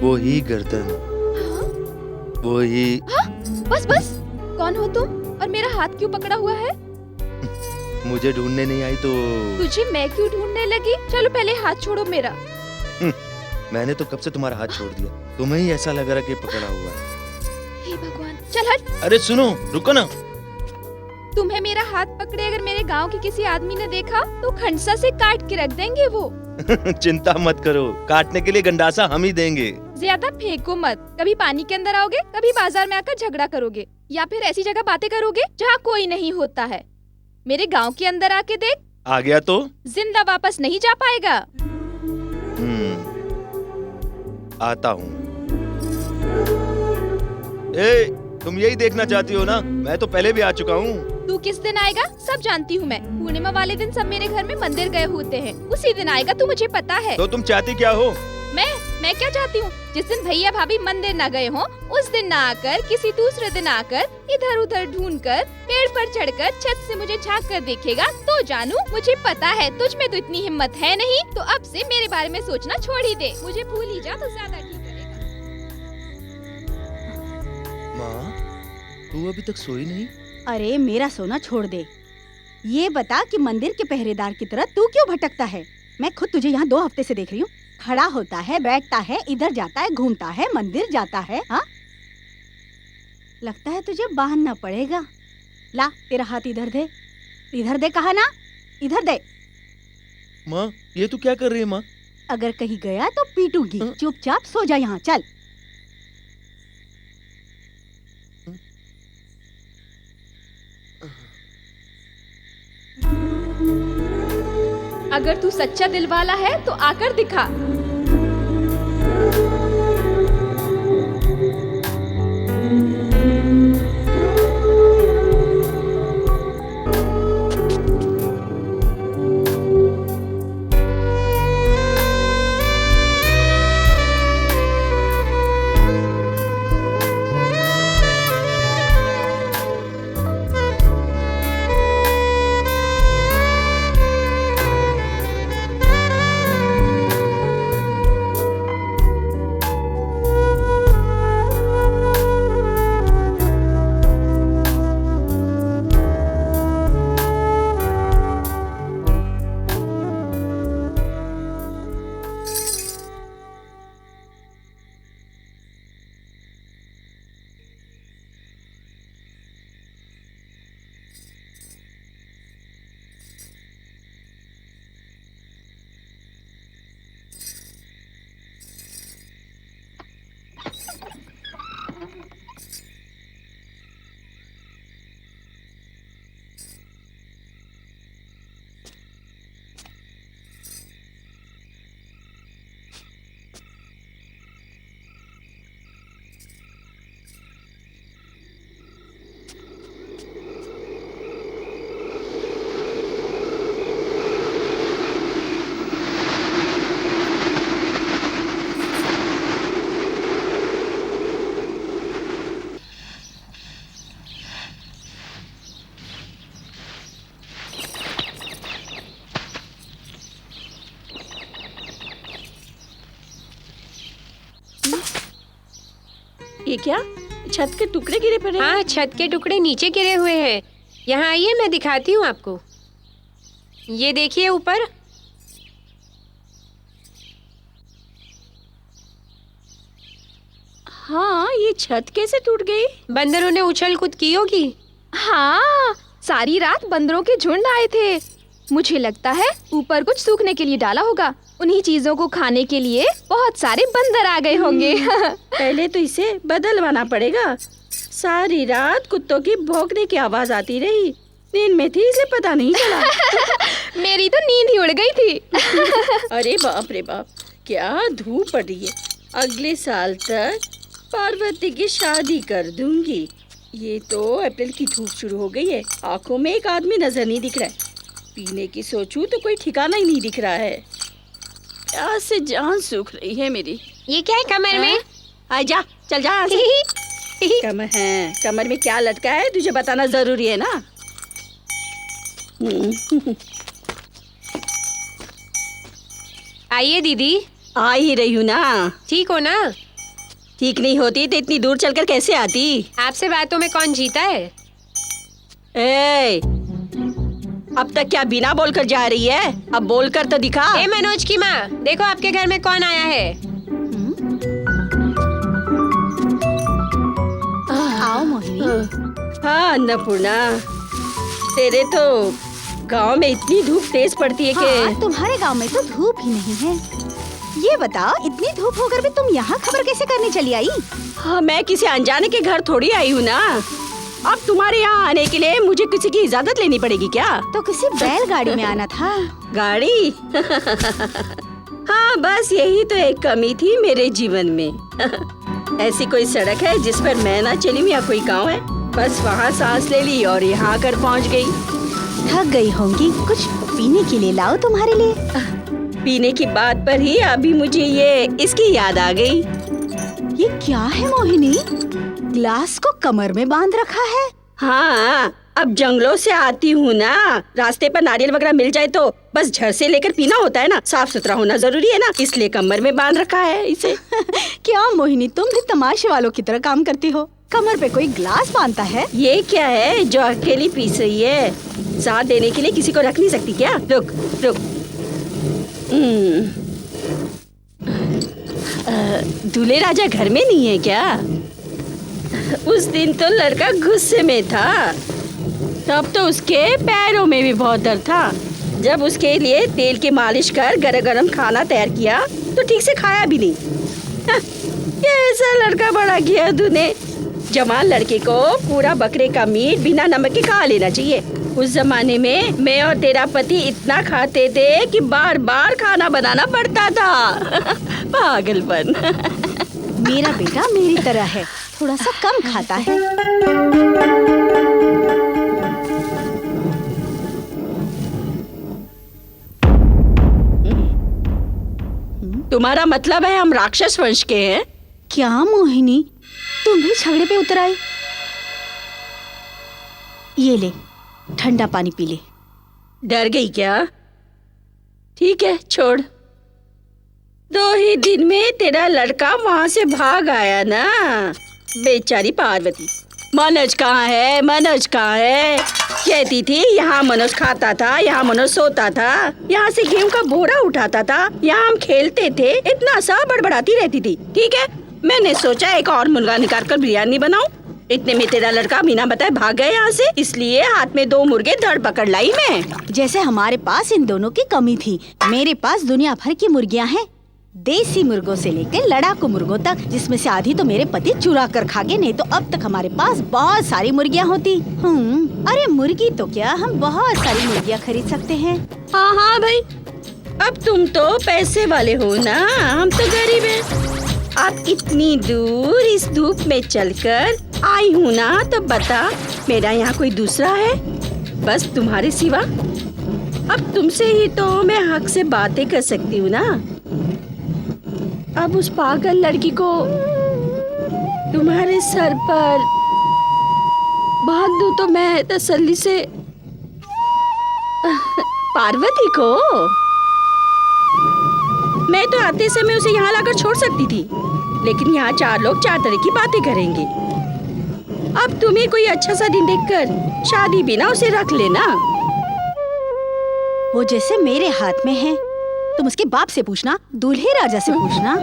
वही गर्दन, वही। बस बस, कौन हो तुम और मेरा हाथ क्यों पकड़ा हुआ है? मुझे ढूंढने नहीं आई तो? तुझे मैं क्यों ढूंढने लगी? चलो पहले हाथ छोड़ो मेरा। मैंने तो कब से तुम्हारा हाथ छोड़ दिया, तुम्हें ही ऐसा लग रहा कि पकड़ा हुआ है। हे भगवान, चल हट। अरे सुनो, रुको ना। तुम्हें मेरा हाथ पकड़े अगर मेरे गांव के किसी आदमी ने देखा तो खंडसा से काट के रख देंगे वो। चिंता मत करो, काटने के लिए गंडासा हम ही देंगे। ज्यादा फेंको मत, कभी पानी के अंदर आओगे, कभी बाजार में आकर झगड़ा करोगे, या फिर ऐसी जगह बातें करोगे जहाँ कोई नहीं होता है। मेरे गांव के अंदर आके देख, आ गया तो जिंदा वापस नहीं जा पाएगा। आता हूँ। ए, तुम यही देखना चाहती हो ना? मैं तो पहले भी आ चुका हूँ। तू किस दिन आएगा सब जानती हूँ मैं। पूर्णिमा वाले दिन सब मेरे घर में मंदिर गए होते हैं, उसी दिन आएगा तू, मुझे पता है। तो तुम चाहती क्या हो? मैं क्या चाहती हूँ? जिस दिन भैया भाभी मंदिर न गए हों, उस दिन न आकर किसी दूसरे दिन आकर इधर उधर ढूंढकर पेड़ पर चढ़कर छत से मुझे झांक कर देखेगा तो जानू मुझे पता है तुझ में तो इतनी हिम्मत है नहीं, तो अब से मेरे बारे में सोचना छोड़ ही दे। मुझे भूल ही जा तो ज्यादा ठीक रहेगा। माँ, तू अभी तक सोई नहीं? अरे मेरा सोना छोड़ दे, ये बता कि मंदिर के पहरेदार की तरह तू क्यों भटकता है? मैं खुद तुझे यहाँ 2 हफ्ते से देख रही हूँ। खड़ा होता है, बैठता है, इधर जाता है, घूमता है, मंदिर जाता है। हाँ, लगता है तुझे बांधना पड़ेगा। ला तेरा हाथ इधर दे, इधर दे, कहा ना, इधर दे। माँ, ये तू क्या कर रही है माँ? अगर कहीं गया तो पीटूंगी, चुपचाप सो जा यहाँ, चल। अगर तू सच्चा दिल वाला है तो आकर दिखा। ये क्या छत के टुकड़े गिरे पड़े? हाँ, छत के टुकड़े नीचे गिरे हुए हैं। यहाँ आइए, मैं दिखाती हूँ आपको। ये देखिए ऊपर। हाँ, ये छत कैसे टूट गई? बंदरों ने उछल कूद की होगी। हाँ, सारी रात बंदरों के झुंड आए थे। मुझे लगता है ऊपर कुछ सूखने के लिए डाला होगा। उन्हीं चीजों को खाने के लिए बहुत सारे बंदर आ गए होंगे। पहले तो इसे बदलवाना पड़ेगा। सारी रात कुत्तों की भौंकने की आवाज आती रही। नींद में थी इसलिए पता नहीं चला। मेरी तो नींद ही उड़ गई थी। अरे बाप रे बाप, क्या धूप पड़ रही है। अगले साल तक पार्वती की शादी कर दूंगी। ये तो अप्रैल की धूप शुरू हो गई है। आंखों में एक आदमी नजर नहीं दिख रहा है। पीने की सोचूं तो कोई ठिकाना ही नहीं दिख रहा है। प्यास से जान सूख रही है मेरी। ये क्या है कमर में? आ जा, चल जा यहाँ से। कमर में क्या लटका है तुझे बताना जरूरी है ना। आइए दीदी। आ ही रही हूँ ना। ठीक हो ना? ठीक नहीं होती तो इतनी दूर चलकर कैसे आती? आपसे बातों में कौन जीता है? ए, अब तक क्या बिना बोलकर जा रही है? अब बोलकर तो दिखा। ए मनोज की माँ, देखो आपके घर में कौन आया है। आओ मोहिनी। हाँ अन्नपूर्णा, तेरे तो गांव में इतनी धूप तेज पड़ती है कि तुम्हारे गांव में तो धूप ही नहीं है। ये बताओ, इतनी धूप होकर भी तुम यहाँ खबर कैसे करने चली आई? हाँ, मैं किसी अनजाने के घर थोड़ी आई हूँ ना। अब तुम्हारे यहाँ आने के लिए मुझे किसी की इजाजत लेनी पड़ेगी क्या? तो किसी बैलगाड़ी में आना था। गाड़ी? हाँ, बस यही तो एक कमी थी मेरे जीवन में। ऐसी कोई सड़क है जिस पर मैं ना चली हूँ या कोई गाँव है? बस वहाँ सांस ले ली और यहाँ आकर पहुँच गई। थक गई होंगी, कुछ पीने के लिए लाओ तुम्हारे लिए। पीने की बात पर ही अभी मुझे इसकी याद आ गई। ये क्या है मोहिनी? ग्लास को कमर में बांध रखा है। हाँ, अब जंगलों से आती हूँ ना, रास्ते पर नारियल वगैरह मिल जाए तो बस झट से लेकर पीना होता है ना। साफ सुथरा होना जरूरी है ना, इसलिए कमर में बांध रखा है इसे। क्या मोहिनी, तुम भी तमाशे वालों की तरह काम करती हो? कमर पे कोई ग्लास बांधता है? ये क्या है जो अकेली पी रही है? साथ देने के लिए किसी को रख नहीं सकती क्या? रुक रुक। दूल्हे राजा घर में नहीं है क्या? उस दिन तो लड़का गुस्से में था, तब तो उसके पैरों में भी बहुत दर्द था। जब उसके लिए तेल की मालिश कर गरम गरम खाना तैयार किया तो ठीक से खाया भी नहीं। कैसा लड़का बड़ा किया तूने। जवान लड़के को पूरा बकरे का मीट बिना नमक के खा लेना चाहिए। उस जमाने में मैं और तेरा पति इतना खाते थे कि बार बार खाना बनाना पड़ता था। पागलपन। मेरा बेटा मेरी तरह है, थोड़ा सा कम खाता है। तुम्हारा मतलब है हम राक्षस वंश के हैं? क्या मोहिनी, तुम भी झगड़े पे उतर आई? ये ले, ठंडा पानी पी ले। डर गई क्या? ठीक है, छोड़। 2 ही दिन में तेरा लड़का वहाँ से भाग आया ना। बेचारी पार्वती। मनोज कहाँ है? मनोज कहाँ है? कहती थी यहाँ मनोज खाता था, यहाँ मनोज सोता था, यहाँ से गेहूं का बोरा उठाता था, यहाँ हम खेलते थे। इतना सा बड़बड़ाती रहती थी। ठीक है, मैंने सोचा एक और मुर्गा निकाल कर बिरयानी बनाऊं। इतने में तेरा लड़का बिना बताए भाग गया यहाँ से, इसलिए हाथ में 2 मुर्गे धड़ पकड़ लाई मैं। जैसे हमारे पास इन दोनों की कमी थी। मेरे पास दुनिया भर की मुर्गियाँ हैं, देसी मुर्गों से लेकर लड़ाकू मुर्गों तक, जिसमें से आधी तो मेरे पति चुरा कर खा गए, नहीं तो अब तक हमारे पास बहुत सारी मुर्गियाँ होती। अरे मुर्गी तो क्या, हम बहुत सारी मुर्गियाँ खरीद सकते हैं। हाँ हाँ भाई, अब तुम तो पैसे वाले हो ना, हम तो गरीब हैं। आप इतनी दूर इस धूप में चलकर आई हूँ ना, तो बता मेरा यहाँ कोई दूसरा है बस तुम्हारे सिवा? अब तुमसे ही तो मैं हक से बातें कर सकती हूँ ना। अब उस पागल लड़की को तुम्हारे सर पर बांध दूँ तो मैं तसल्ली से। पार्वती को मैं तो आते समय उसे यहाँ लाकर छोड़ सकती थी, लेकिन यहाँ 4 लोग 4 तरह की बातें करेंगे। अब तुम्हें कोई अच्छा सा दिन देखकर शादी भी ना उसे रख लेना। वो जैसे मेरे हाथ में है, तुम उसके बाप से पूछना, दूल्हे राजा से पूछना।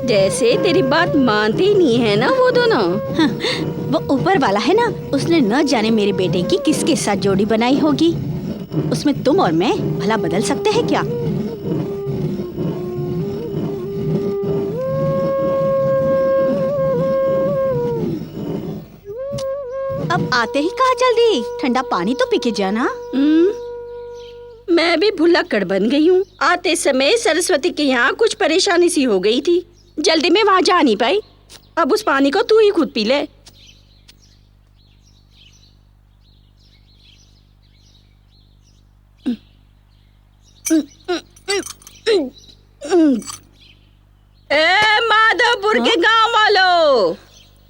जैसे तेरी बात मानते ही नहीं है ना वो दोनों। वो ऊपर वाला है ना, उसने न जाने मेरे बेटे की किसके साथ जोड़ी बनाई होगी। उसमें तुम और मैं भला बदल सकते हैं क्या? अब आते ही कहा जल्दी, ठंडा पानी तो पी के जाना। मैं भी भुलक्कड़ बन गई हूँ। आते समय सरस्वती के यहाँ कुछ परेशानी सी हो गई थी, जल्दी में वहाँ जा नहीं पाई। अब उस पानी को तू ही खुद पी ले। माधवपुर के गांव वालों,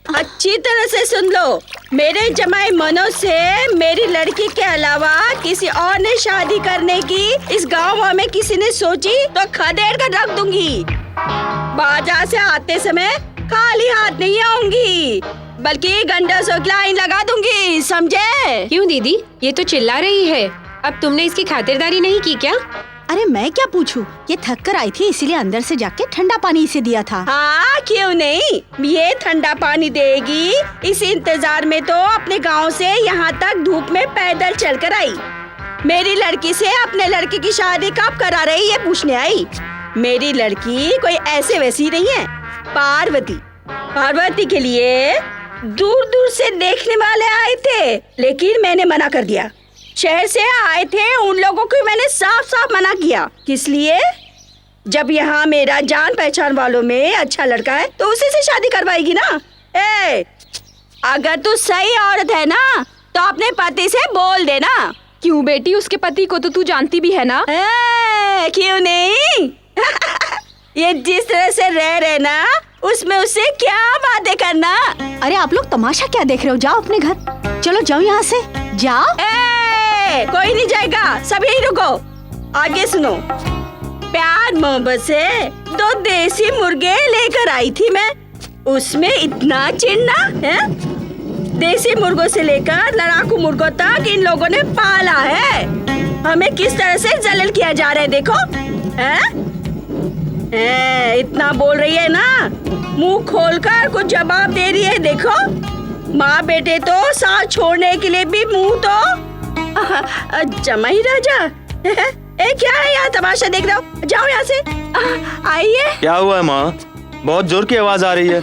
अच्छी तरह से सुन लो। मेरे जमाई मनोज से मेरी लड़की के अलावा किसी और ने शादी करने की इस गांव में किसी ने सोची तो खदेड़ कर रख दूंगी। बाजार से आते समय खाली हाथ नहीं आऊंगी, बल्कि गंडसों की लाइन लगा दूंगी, समझे? क्यों दीदी, ये तो चिल्ला रही है। अब तुमने इसकी खातिरदारी नहीं की क्या? अरे मैं क्या पूछूं, ये थक कर आई थी इसीलिए अंदर से जाके ठंडा पानी इसे दिया था। हाँ क्यों नहीं, ये ठंडा पानी देगी इस इंतजार में तो अपने गांव से यहाँ तक धूप में पैदल चलकर आई। मेरी लड़की से अपने लड़के की शादी कब करा रही ये पूछने आई। मेरी लड़की कोई ऐसे वैसी नहीं है, पार्वती। पार्वती के लिए दूर दूर से देखने वाले आए थे, लेकिन मैंने मना कर दिया। शहर से आए थे उन लोगों को मैंने साफ साफ मना किया। किस लिए? जब यहाँ मेरा जान पहचान वालों में अच्छा लड़का है तो उसी से शादी करवाएगी ना। अगर तू सही औरत है ना तो अपने पति से बोल देना। क्यों बेटी, उसके पति को तो तू जानती भी है ना। क्यों नहीं? ये जिस तरह से रह रहे ना उसमें उससे क्या बातें करना। अरे आप लोग तमाशा क्या देख रहे हो, जाओ अपने घर। चलो जाओ यहाँ से, जाओ। कोई नहीं जाएगा, सब यही रुको। आगे सुनो। प्यार मोहब्बत से 2 देसी मुर्गे लेकर आई थी मैं, उसमें इतना चिढ़ना है। देसी मुर्गों से लेकर लड़ाकू मुर्गों तक इन लोगों ने पाला है। हमें किस तरह से जलील किया जा रहा है देखो। इतना बोल रही है ना, मुंह खोलकर कुछ जवाब दे रही है देखो। माँ बेटे तो साथ छोड़ने के लिए भी मुंह तो जमाई राजा। क्या है यहाँ तमाशा देख रहे हो, जाओ यहाँ से। आइए। क्या हुआ है माँ, बहुत जोर की आवाज आ रही है।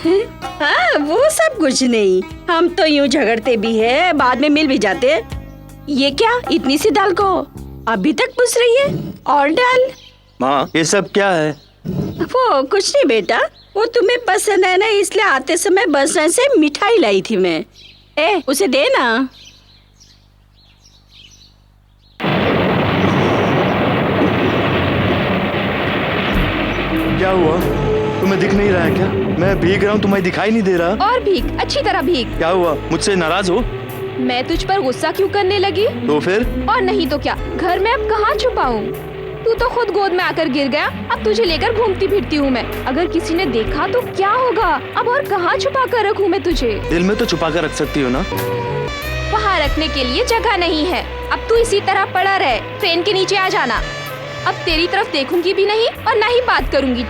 वो सब कुछ नहीं, हम तो यूँ झगड़ते भी है, बाद में मिल भी जाते। ये क्या इतनी सी दाल को अभी तक पूछ रही है? और दाल? माँ ये सब क्या है? वो कुछ नहीं बेटा, वो तुम्हें पसंद है ना, इसलिए आते समय बस से मिठाई लाई थी मैं। उसे दे ना। क्या हुआ, तुम्हें दिख नहीं रहा है क्या? मैं भीग रहा हूँ, तुम्हें दिखाई नहीं दे रहा? और भीग, अच्छी तरह भीग। क्या हुआ, मुझसे नाराज हो? मैं तुझ पर गुस्सा क्यों करने लगी? तो फिर? और नहीं तो क्या, घर में अब कहाँ छुपाऊं? तू तो खुद गोद में आकर गिर गया, अब तुझे लेकर घूमती फिरती हूँ मैं। अगर किसी ने देखा तो क्या होगा? अब और कहाँ छुपा कर रखूँ मैं तुझे? दिल में तो छुपा कर रख सकती हो ना। वहाँ रखने के लिए जगह नहीं है। अब तू इसी तरह पड़ा रहे, ट्रेन के नीचे आ जाना। अब तेरी तरफ देखूंगी भी नहीं और ना ही बात करूंगी।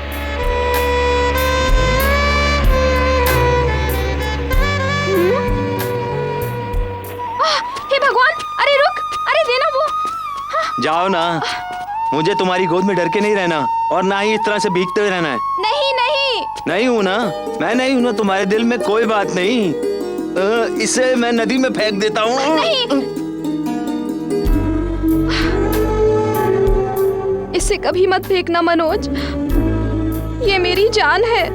हे भगवान, अरे रुक, अरे देना वो। जाओ ना, मुझे तुम्हारी गोद में डर के नहीं रहना और ना ही इस तरह से भीगते हुए रहना है। नहीं नहीं नहीं हूँ ना, मैं नहीं हूँ ना, तुम्हारे दिल में कोई बात नहीं। इसे मैं नदी में फेंक देता हूँ। इसे कभी मत फेंकना मनोज, ये मेरी जान है।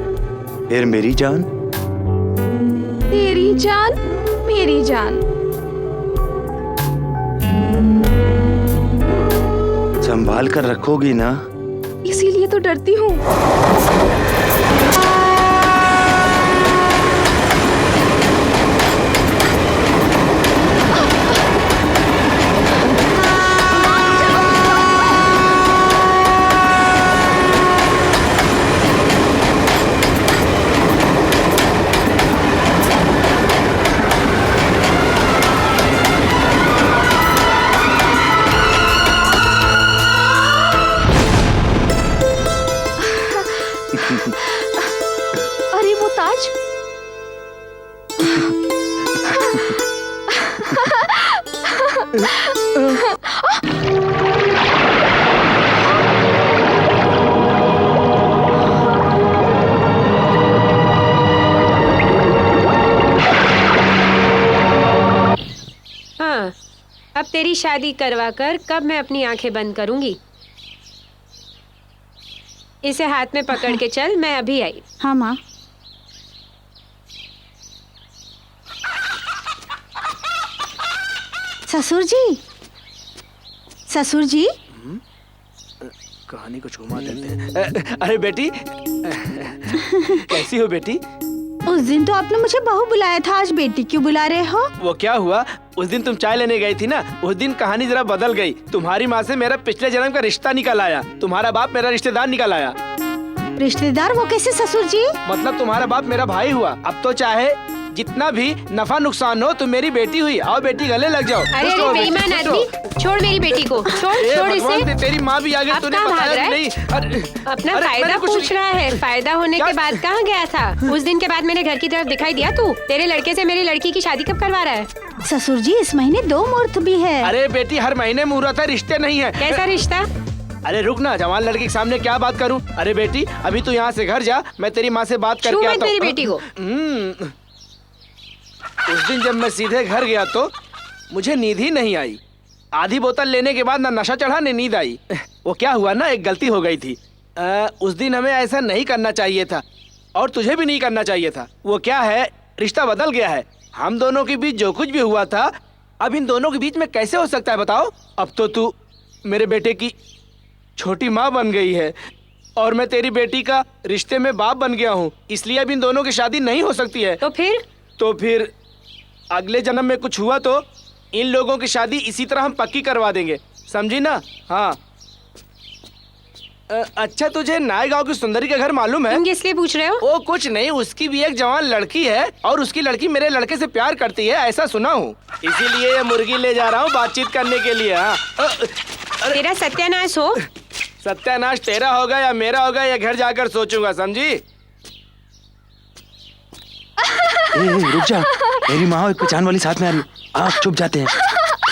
फिर मेरी जान? तेरी जान, मेरी जान। संभाल कर रखोगी ना? इसीलिए तो डरती हूँ। ताज। हाँ, अब तेरी शादी करवा कर कब मैं अपनी आंखें बंद करूंगी। इसे हाथ में पकड़ के चल, मैं अभी आई। हाँ माँ। ससुर जी, ससुर जी। कहानी को छुमा देते हैं। अरे बेटी, कैसी हो बेटी? उस दिन तो आपने मुझे बहू बुलाया था, आज बेटी क्यों बुला रहे हो? वो क्या हुआ, उस दिन तुम चाय लेने गई थी ना, उस दिन कहानी जरा बदल गई। तुम्हारी माँ से मेरा पिछले जन्म का रिश्ता निकल आया, तुम्हारा बाप मेरा रिश्तेदार निकल आया। रिश्तेदार? वो कैसे ससुर जी? मतलब तुम्हारा बाप मेरा भाई हुआ। अब तो चाहे जितना भी नफा नुकसान हो, तुम मेरी बेटी हुई। आओ बेटी, गले लग जाओ। अरे बेईमान आदमी, छोड़ मेरी बेटी को, छोड़ इसे। तेरी माँ भी आ गई, तूने बताया नहीं। अपना फायदा पूछ रहा है। फायदा होने के बाद कहाँ गया था? उस दिन के बाद मेरे घर की तरफ दिखाई दिया तू? तेरे लड़के से मेरी लड़की की शादी कब करवा रहा है? ससुर जी, इस महीने 2 मुहूर्त भी है। अरे बेटी, हर महीने मुहूर्त है, रिश्ते नहीं है। कैसा रिश्ता? अरे रुक ना, जवान लड़के के सामने क्या बात करूं। अरे बेटी, अभी तू यहाँ से घर जा, मैं तेरी माँ से बात करके आता हूँ। मेरी बेटी को। उस दिन जब मैं सीधे घर गया तो मुझे नींद ही नहीं आई। आधी बोतल लेने के बाद ना नशा चढ़ा न नींद आई। वो क्या हुआ ना, एक गलती हो गई थी। उस दिन हमें ऐसा नहीं करना चाहिए था, और तुझे भी नहीं करना चाहिए था। वो क्या है, रिश्ता बदल गया है। हम दोनों के बीच जो कुछ भी हुआ था, अब इन दोनों के बीच में कैसे हो सकता है बताओ? अब तो तू मेरे बेटे की छोटी माँ बन गई है, और मैं तेरी बेटी का रिश्ते में बाप बन गया हूँ। इसलिए अब इन दोनों की शादी नहीं हो सकती है। तो फिर अगले जन्म में कुछ हुआ तो इन लोगों की शादी इसी तरह हम पक्की करवा देंगे, समझी ना? हाँ। अच्छा, तुझे नाय गांव की सुंदरी का घर मालूम है? तुम किस लिए पूछ रहे हो? वो कुछ नहीं, उसकी भी एक जवान लड़की है, और उसकी लड़की मेरे लड़के से प्यार करती है, ऐसा सुना हूँ। इसीलिए ये मुर्गी ले जा रहा हूँ बातचीत करने के लिए। हाँ। तेरा सत्यानाश हो। सत्यानाश तेरा होगा या मेरा होगा, ये घर जाकर सोचूंगा, समझी? रुक जा, मेरी माँ एक पहचान वाली साथ में आ रही है। आप चुप जाते हैं।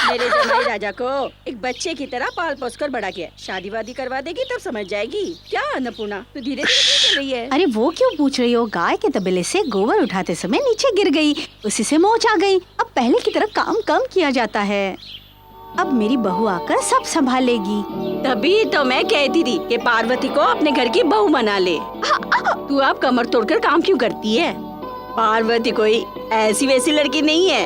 मेरे जमाई राजा को एक बच्चे की तरह पाल पोस कर बड़ा किया। शादी वादी करवा देगी तब समझ जाएगी। क्या अन्नपूर्णा, तू धीरे धीरे चल रही है। अरे वो क्यों पूछ रही हो? गाय के तबेले से गोबर उठाते समय नीचे गिर गई, उसी से मोच आ गई। अब पहले की तरह काम कम किया जाता है। अब मेरी बहू आकर सब संभाल लेगी। तभी तो मैं कहती थी कि पार्वती को अपने घर की बहू बना ले। तू आप कमर तोड़कर काम क्यों करती है? पार्वती कोई ऐसी वैसी लड़की नहीं है।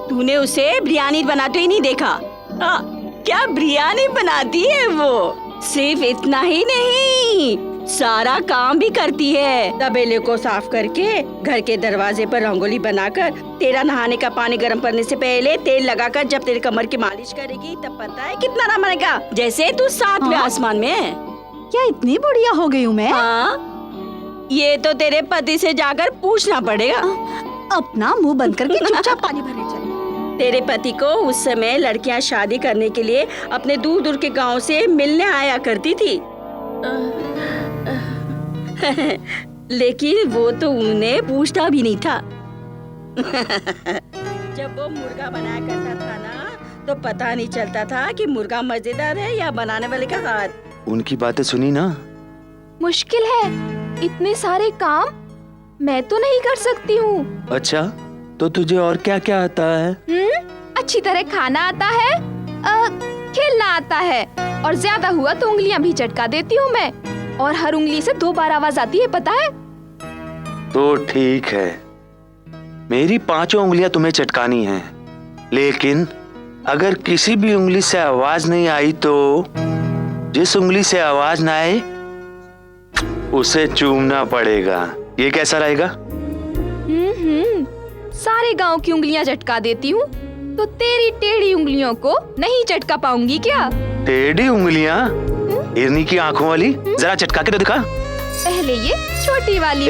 तूने उसे बिरयानी बनाते ही नहीं देखा? क्या बिरयानी बनाती है वो? सिर्फ इतना ही नहीं, सारा काम भी करती है। तबेले को साफ करके, घर के दरवाजे पर रंगोली बनाकर, तेरा नहाने का पानी गर्म करने से पहले तेल लगाकर जब तेरी कमर की मालिश करेगी, तब पता है कितना आराम आएगा, जैसे तू 7वें आसमान में है। क्या इतनी बढ़िया हो गई हूँ मैं? हाँ, ये तो तेरे पति से जाकर पूछना पड़ेगा। अपना मुंह बंद करके चुपचाप पानी भरने चल। तेरे पति को उस समय लड़कियां शादी करने के लिए अपने दूर दूर के गांव से मिलने आया करती थी। लेकिन वो तो उन्हें पूछता भी नहीं था। जब वो मुर्गा बनाया करता था ना, तो पता नहीं चलता था कि मुर्गा मजेदार है या बनाने वाले का हाथ। उनकी बातें सुनी ना? मुश्किल है, इतने सारे काम मैं तो नहीं कर सकती हूँ। अच्छा, तो तुझे और क्या क्या आता है? अच्छी तरह खाना आता है, खेलना आता है, और ज्यादा हुआ तो उंगलियां भी चटका देती हूँ मैं, और हर उंगली से 2 बार आवाज आती है, पता है? तो ठीक है, मेरी 5 उंगलियां तुम्हें चटकानी हैं, लेकिन अगर किसी भी उंगली से आवाज नहीं आई तो जिस उंगली से आवाज ना आए उसे चूमना पड़ेगा। ये कैसा रहेगा? सारे गांव की उंगलियां चटका देती हूँ, तो तेरी टेढ़ी उंगलियों को नहीं चटका पाऊंगी क्या? टेढ़ी उंगलियां? हिरनी की आंखों वाली, जरा चटका के तो दिखा। पहले ये छोटी वाली।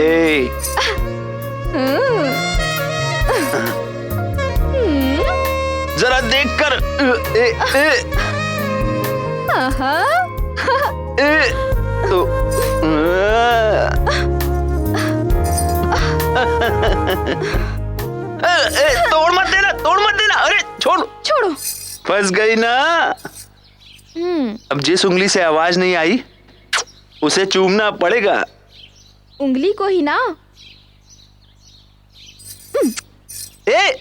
जरा देख कर। तोड़ मत देना, तोड़ मत देना। अरे छोड़, छोड़ो। फंस गई ना। अब जिस उंगली से आवाज नहीं आई उसे चूमना पड़ेगा। उंगली को ही ना। ए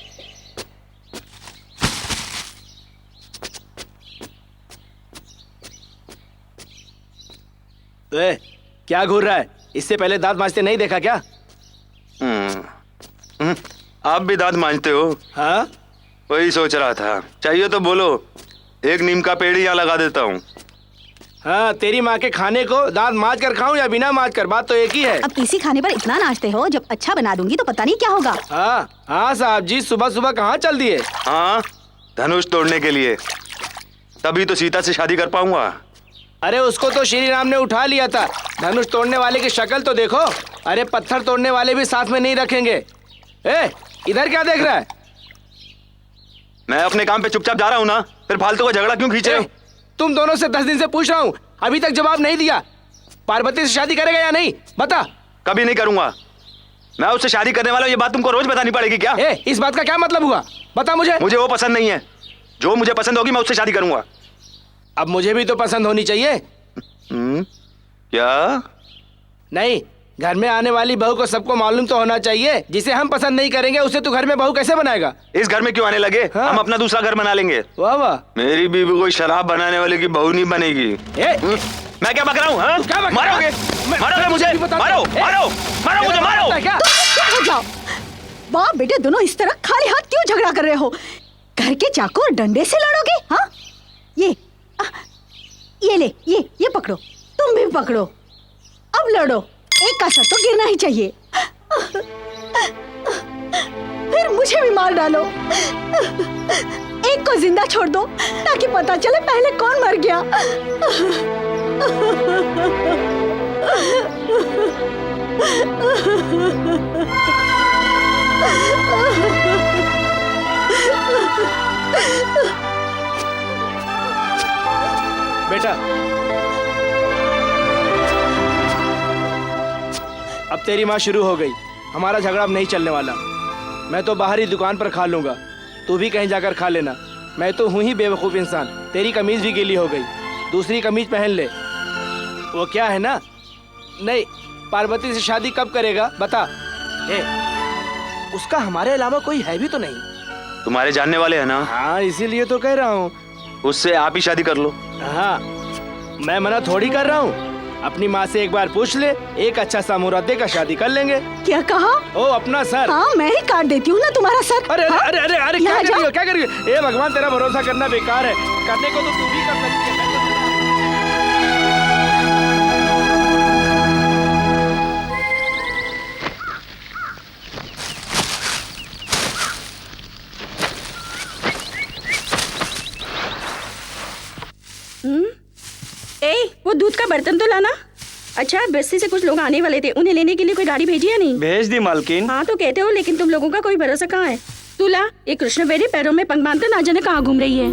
क्या घूर रहा है? इससे पहले दांत मांजते नहीं देखा क्या? आप भी दांत मांजते हो? हाँ, वही सोच रहा था। चाहिए तो बोलो, एक नीम का पेड़ यहाँ लगा देता हूँ। हाँ, तेरी माँ के खाने को दांत मांज कर खाऊं या बिना मांज कर, बात तो एक ही है। अब इसी खाने पर इतना नाचते हो, जब अच्छा बना दूंगी तो पता नहीं क्या होगा। हाँ हाँ साहब जी, सुबह सुबह कहाँ चल दिए? हाँ, धनुष तोड़ने के लिए। तभी तो सीता से शादी कर पाऊंगा। अरे उसको तो श्री राम ने उठा लिया था, धनुष तोड़ने वाले की शक्ल तो देखो। अरे पत्थर तोड़ने वाले भी साथ में नहीं रखेंगे। ए, इधर क्या देख रहा है? मैं अपने काम पे चुपचाप जा रहा हूँ ना, फिर फालतू का झगड़ा क्यों खींच रहे हो? तुम दोनों से 10 दिन से पूछ रहा हूँ, अभी तक जवाब नहीं दिया। पार्वती से शादी करेगा या नहीं, बता। कभी नहीं करूंगा। मैं उससे शादी करने वाला हूँ, ये बात तुमको रोज बतानी पड़ेगी क्या? इस बात का क्या मतलब हुआ, बता मुझे। मुझे वो पसंद नहीं है। जो मुझे पसंद होगी मैं उससे शादी करूंगा। अब मुझे भी तो पसंद होनी चाहिए। क्या? नहीं, घर में आने वाली बहू को सबको मालूम तो होना चाहिए। जिसे हम पसंद नहीं करेंगे उसे तू घर में बहू कैसे बनाएगा? इस घर में क्यों आने लगे? हाँ। हम अपना दूसरा घर बना लेंगे। वाह वाह। मेरी बीवी कोई शराब बनाने वाले की बहू नहीं बनेगी। मैं क्या बक रहा हूँ? मारोगे? मारोगे मुझे? मारो मारो मारो मुझे, मारो। हो जाओ। बाप बेटे दोनों इस तरह खाली हाथ क्यों झगड़ा कर रहे हो? घर के चाकू और डंडे से लड़ोगे? हाँ, ये ले, ये पकड़ो, तुम भी पकड़ो। अब लड़ो, एक का सर तो गिरना ही चाहिए। फिर मुझे भी मार डालो। एक को जिंदा छोड़ दो ताकि पता चले पहले कौन मर गया। बेटा, अब तेरी माँ शुरू हो गई। हमारा झगड़ा अब नहीं चलने वाला। मैं तो बाहर ही दुकान पर खा लूंगा, तू भी कहीं जाकर खा लेना। मैं तो हूँ ही बेवकूफ़ इंसान। तेरी कमीज भी गीली हो गई, दूसरी कमीज पहन ले। वो क्या है ना, नहीं, पार्वती से शादी कब करेगा बता। उसका हमारे अलावा कोई है भी तो नहीं। तुम्हारे जानने वाले हैं ना? हाँ, इसीलिए तो कह रहा हूँ। उससे आप ही शादी कर लो। हाँ, मैं मना थोड़ी कर रहा हूँ। अपनी माँ से एक बार पूछ ले, एक अच्छा सा मुहूर्त देकर शादी कर लेंगे। क्या कहा? ओ अपना सर। हाँ, मैं ही काट देती हूँ ना तुम्हारा सर। अरे हाँ? अरे अरे अरे क्या कर रही हो, क्या कर रही हो? ए भगवान, तेरा भरोसा करना बेकार है। करने को तो तू भी कर सकती है। वो दूध का बर्तन तो लाना। अच्छा, बस्ती से कुछ लोग आने वाले थे, उन्हें लेने के लिए कोई गाड़ी भेजी है नहीं? भेज दी मालकिन। हाँ तो कहते हो, लेकिन तुम लोगों का कोई भरोसा कहाँ है? तू ला, ये कृष्ण बेरी पैरों में पंख बांधकर ना जाने कहाँ घूम रही है।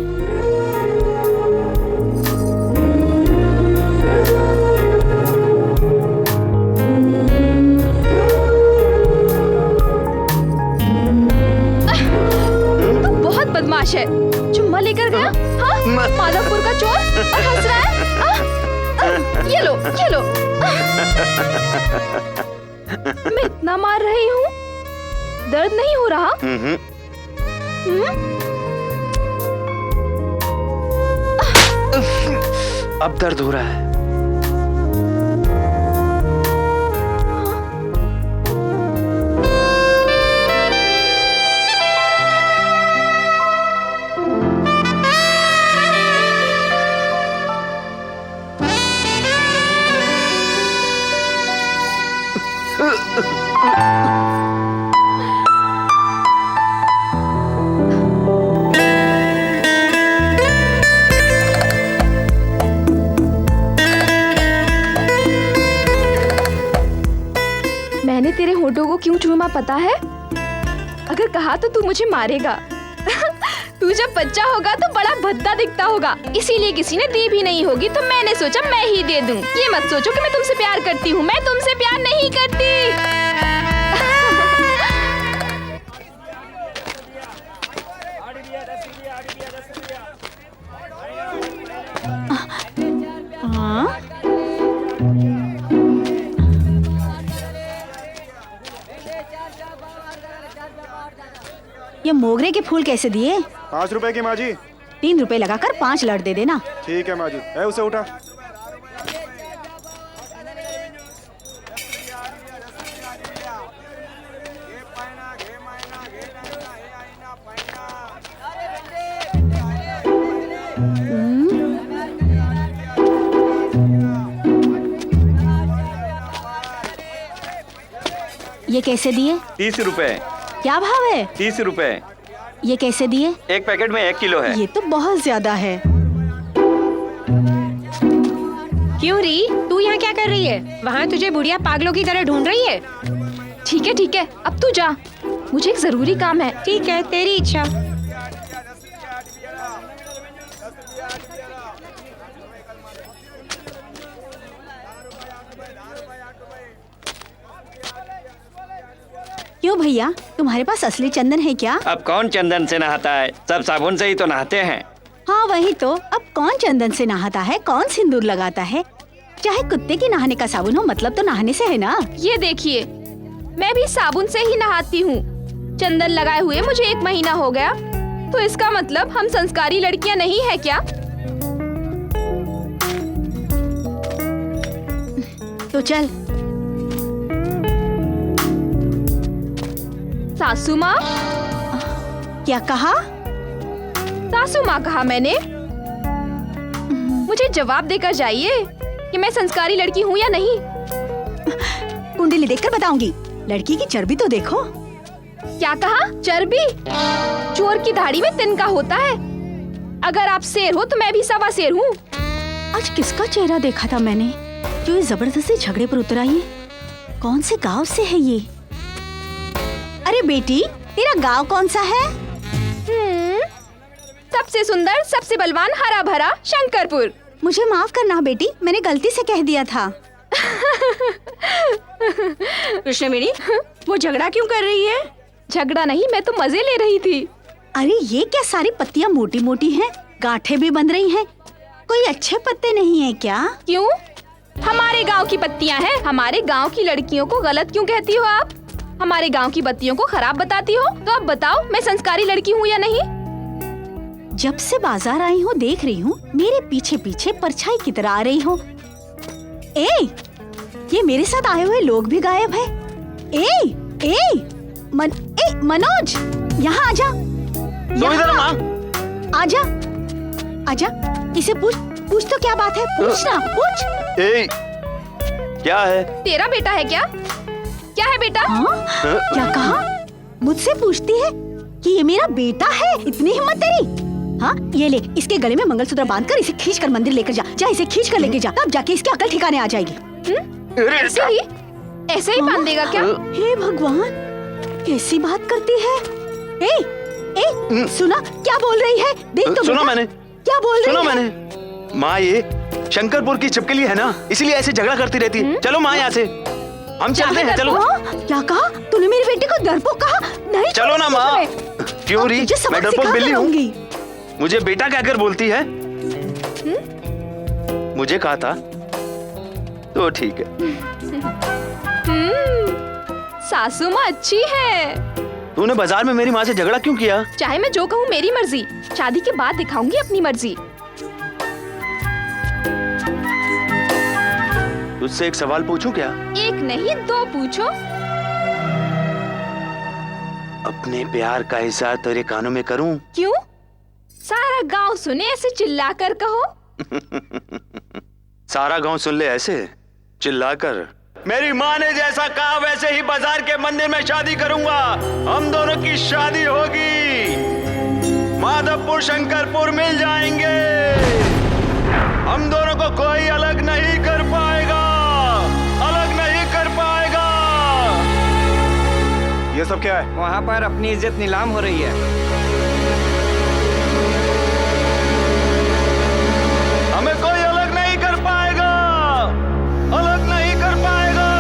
तू बहुत बदमाश है। चुम्मा लेकर गया, हाँ, माधवपुर का चोर, और हंस रहा है। ये लो, ये लो। मैं इतना मार रही हूँ, दर्द नहीं हो रहा? अब दर्द हो रहा है। मैंने तेरे होठों को क्यों चूमा पता है? अगर कहा तो तू मुझे मारेगा। तू जब बच्चा होगा तो बड़ा भद्दा दिखता होगा, इसीलिए किसी ने दी भी नहीं होगी, तो मैंने सोचा मैं ही दे दूं। ये मत सोचो कि मैं तुमसे प्यार करती हूँ, मैं तुमसे प्यार नहीं करती। ये मोगरे के फूल कैसे दिए? 5 रुपए की माँ जी। 3 रुपए लगाकर 5 लड़ दे देना। ठीक है माँ जी। उसे उठा। ये कैसे दिए? 30 रुपए। क्या भाव है? 30 रुपए। ये कैसे दिए? एक पैकेट में 1 किलो है। ये तो बहुत ज्यादा है। क्यों री, तू यहाँ क्या कर रही है? वहाँ तुझे बुढ़िया पागलों की तरह ढूंढ रही है। ठीक है, अब तू जा, मुझे एक जरूरी काम है। ठीक है, तेरी इच्छा। क्यों भैया, तुम्हारे पास असली चंदन है क्या? अब कौन चंदन से नहाता है? सब साबुन से ही तो नहाते हैं। हाँ वही तो, अब कौन चंदन से नहाता है, कौन सिंदूर लगाता है? चाहे कुत्ते के नहाने का साबुन हो, मतलब तो नहाने से है ना। ये देखिए, मैं भी साबुन से ही नहाती हूँ। चंदन लगाए हुए मुझे 1 महीना हो गया, तो इसका मतलब हम संस्कारी लड़कियाँ नहीं है क्या? तो चल। सासू माँ। क्या कहा? सासू माँ कहा मैंने। मुझे जवाब देकर जाइए कि मैं संस्कारी लड़की हूँ या नहीं। कुंडली देखकर बताऊंगी। लड़की की चर्बी तो देखो। क्या कहा? चर्बी? चोर की दाढ़ी में तिनका होता है। अगर आप शेर हो तो मैं भी 1.25 शेर हूँ। आज किसका चेहरा देखा था मैंने जो ये जबरदस्ती झगड़े पर उतर आई है? कौन से गांव से है ये? अरे बेटी, तेरा गांव कौन सा है? सबसे सुंदर, सबसे बलवान, हरा भरा शंकरपुर। मुझे माफ करना बेटी, मैंने गलती से कह दिया था। कृष्णवेणी, वो झगड़ा क्यों कर रही है? झगड़ा नहीं, मैं तो मजे ले रही थी। अरे ये क्या, सारी पत्तियां मोटी मोटी हैं, गांठें भी बंध रही हैं। कोई अच्छे पत्ते नहीं है क्या? क्यों? हमारे गांव की पत्तियां हैं। हमारे गांव की लड़कियों को गलत क्यों कहती हो आप? हमारे गांव की बत्तियों को खराब बताती हो? तो अब बताओ, मैं संस्कारी लड़की हूँ या नहीं? जब से बाजार आई हूँ देख रही हूँ मेरे पीछे पीछे परछाई की तरह आ रही हो। ये मेरे साथ आए हुए लोग भी गायब है। मनोज, यहाँ आजा। आजा, आजा। इसे पूछ तो क्या बात है? पूछ ना, पूछ। क्या है? तेरा बेटा है क्या? क्या है बेटा? हाँ? क्या कहा? मुझसे पूछती है कि ये मेरा बेटा है? इतनी हिम्मत तेरी? हाँ, ये ले, इसके गले में मंगलसूत्र बांधकर इसे खींचकर मंदिर लेकर जा। जा, इसे खींचकर लेके जा, तब जाके इसकी अकल ठिकाने आ जाएगी। ऐसे ही बांध देगा क्या? हे भगवान, कैसी बात करती है? सुना क्या बोल रही है? देख तो सुना मैंने। क्या बोल रही है? सुना मैंने। माँ, ये शंकरपुर की छिपकली है ना, इसीलिए ऐसे झगड़ा करती रहती है। चलो माँ, यहाँ से हम चलते हैं। चलो। क्या कहा तूने? मेरी बेटी को डरपोक कहा? नहीं, चलो ना माँ। क्यों री, मैं डरपोक बिल्ली हूँ? मुझे बेटा कहकर बोलती है। मुझे कहा था तो ठीक है। सासू माँ अच्छी है। तूने बाजार में मेरी माँ से झगड़ा क्यों किया? चाहे मैं जो कहूँ मेरी मर्जी। शादी के बाद दिखाऊंगी अपनी मर्जी। तुझसे एक सवाल पूछूं क्या? एक नहीं, 2 पूछो। अपने प्यार का इज़हार तेरे कानों में करूं? क्यों? सारा गांव सुने ऐसे चिल्लाकर कहो। सारा गांव सुन ले ऐसे चिल्लाकर। मेरी माँ ने जैसा कहा वैसे ही बाजार के मंदिर में शादी करूंगा। हम दोनों की शादी होगी। माधवपुर शंकरपुर मिल जाएंगे। हम दोनों को कोई अलग नहीं कर पाएगा, अलग नहीं कर पाएगा। ये सब क्या है? वहाँ पर अपनी इज्जत नीलाम हो रही है। हमें कोई अलग नहीं कर पाएगा, अलग नहीं कर पाएगा।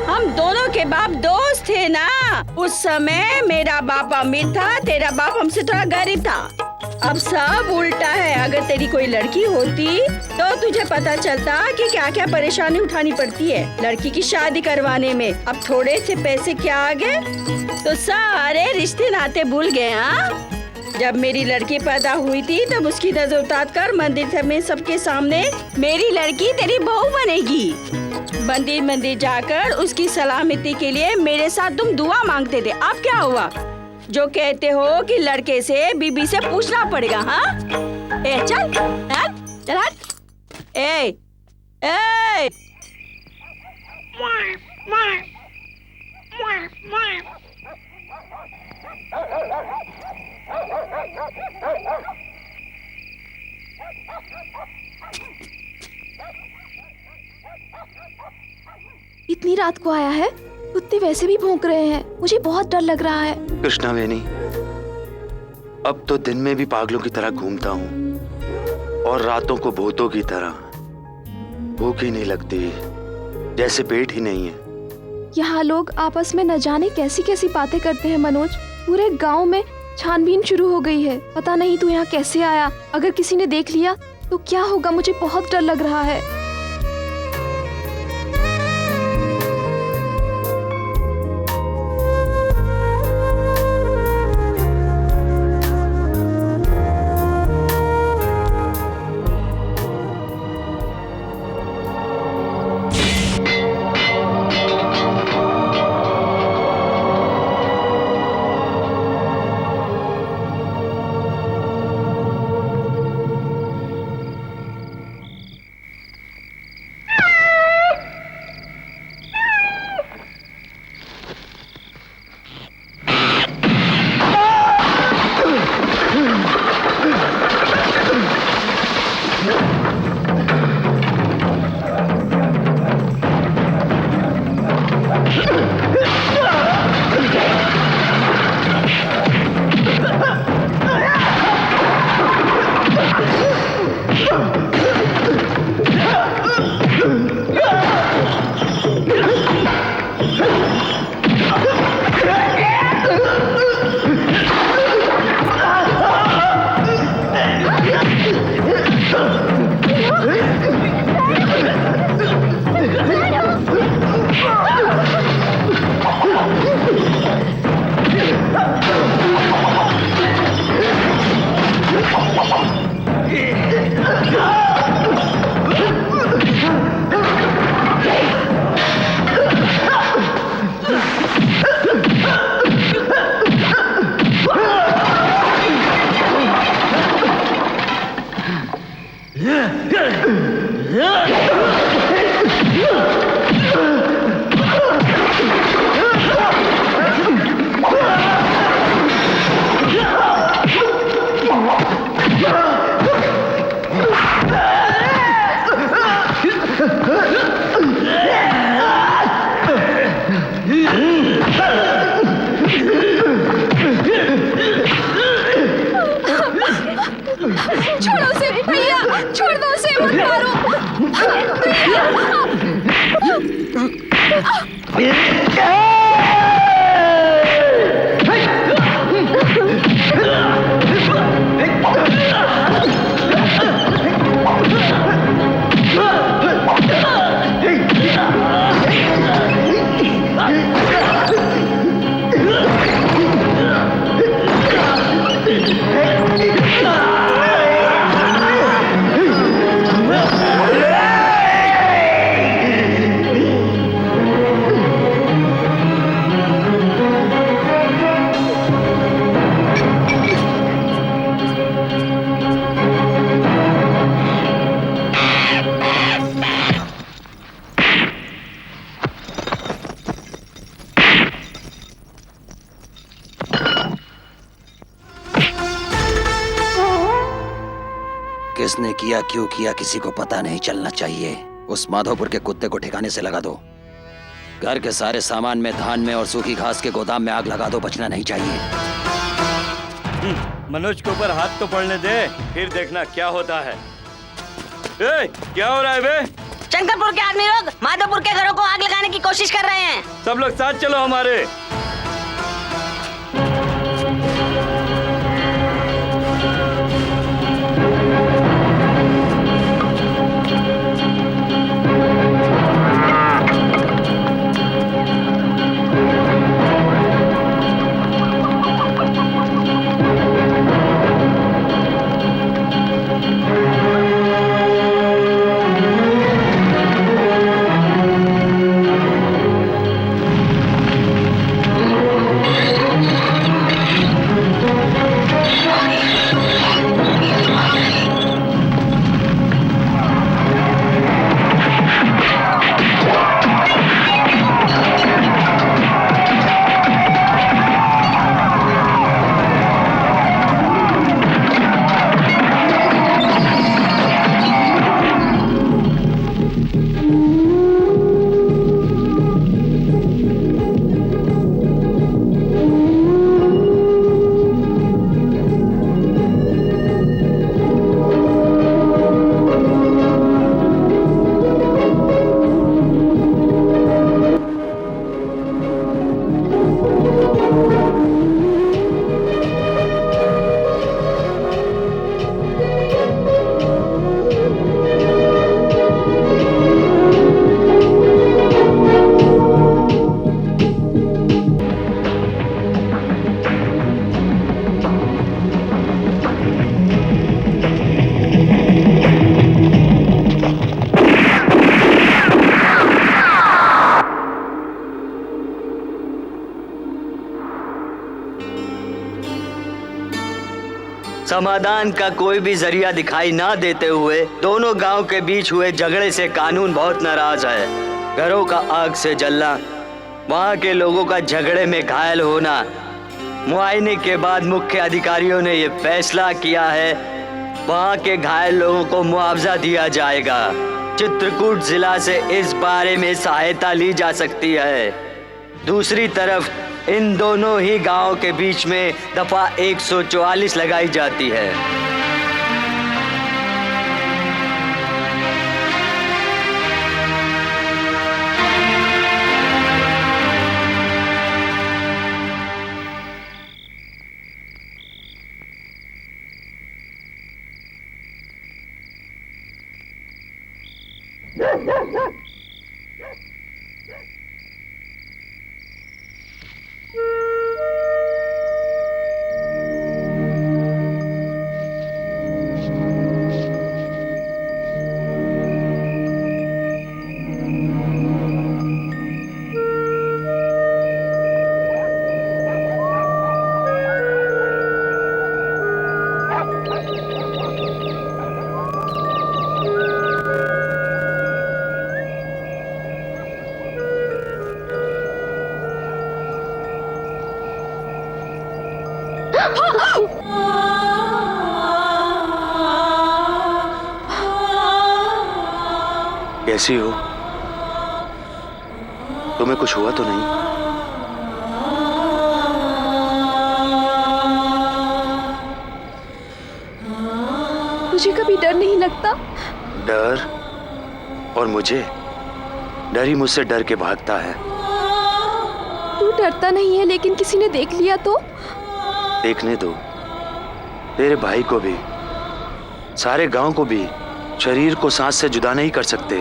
हम दोनों के बाप दोस्त थे ना, उस समय मेरा बाप अमीर था, तेरा बाप हमसे थोड़ा गरीब था। अब सब उल्टा है। अगर तेरी कोई लड़की होती तो तुझे पता चलता कि क्या क्या परेशानी उठानी पड़ती है लड़की की शादी करवाने में। अब थोड़े से पैसे क्या आ गए तो सारे रिश्ते नाते भूल गए। हाँ, जब मेरी लड़की पैदा हुई थी तब उसकी नजर उतार कर मंदिर में सबके सामने मेरी लड़की तेरी बहू बनेगी। मंदिर मंदिर जाकर उसकी सलामती के लिए मेरे साथ तुम दुआ मांगते थे। अब क्या हुआ? जो कहते हो कि लड़के से बीबी से पूछना पड़ेगा। हाँ, ए चल चल हट। ए ए इतनी रात को आया है, कुत्ते वैसे भी भौंक रहे हैं, मुझे बहुत डर लग रहा है। कृष्णा वेनी, अब तो दिन में भी पागलों की तरह घूमता हूँ और रातों को भूतों की तरह। भूख ही नहीं लगती, जैसे पेट ही नहीं है। यहाँ लोग आपस में न जाने कैसी कैसी बातें करते हैं मनोज। पूरे गांव में छानबीन शुरू हो गई है। पता नहीं तू यहाँ कैसे आया। अगर किसी ने देख लिया तो क्या होगा? मुझे बहुत डर लग रहा है। छोड़ो उसे भैया, छोड़ दो उसे, मत मारो किसने किया, क्यों किया, किसी को पता नहीं चलना चाहिए। उस माधोपुर के कुत्ते को ठिकाने से लगा दो। घर के सारे सामान में, धान में और सूखी घास के गोदाम में आग लगा दो। बचना नहीं चाहिए। मनोज के ऊपर हाथ तो पड़ने दे, फिर देखना क्या होता है। ए, क्या हो रहा है बे? शंकरपुर के आदमी लोग माधोपुर के घरों को आग लगाने की कोशिश कर रहे हैं। सब लोग साथ चलो हमारे। समाधान का कोई भी जरिया दिखाई ना देते हुए दोनों गांव के बीच हुए झगड़े से कानून बहुत नाराज है। घरों का आग से जलना, वहां के लोगों का झगड़े में घायल होना, मुआयने के बाद मुख्य अधिकारियों ने ये फैसला किया है वहां के घायल लोगों को मुआवजा दिया जाएगा। चित्रकूट जिला से इस बारे में सहायता ली जा सकती है। दूसरी तरफ इन दोनों ही गांवों के बीच में दफा 144 लगाई जाती है। कैसी हो? तुम्हें कुछ हुआ तो नहीं? मुझे कभी डर नहीं लगता। डर? और मुझे? डर ही मुझसे डर के भागता है। तू डरता नहीं है, लेकिन किसी ने देख लिया तो? देखने दो। तेरे भाई को भी, सारे गांव को भी शरीर को सांस से जुदा नहीं कर सकते।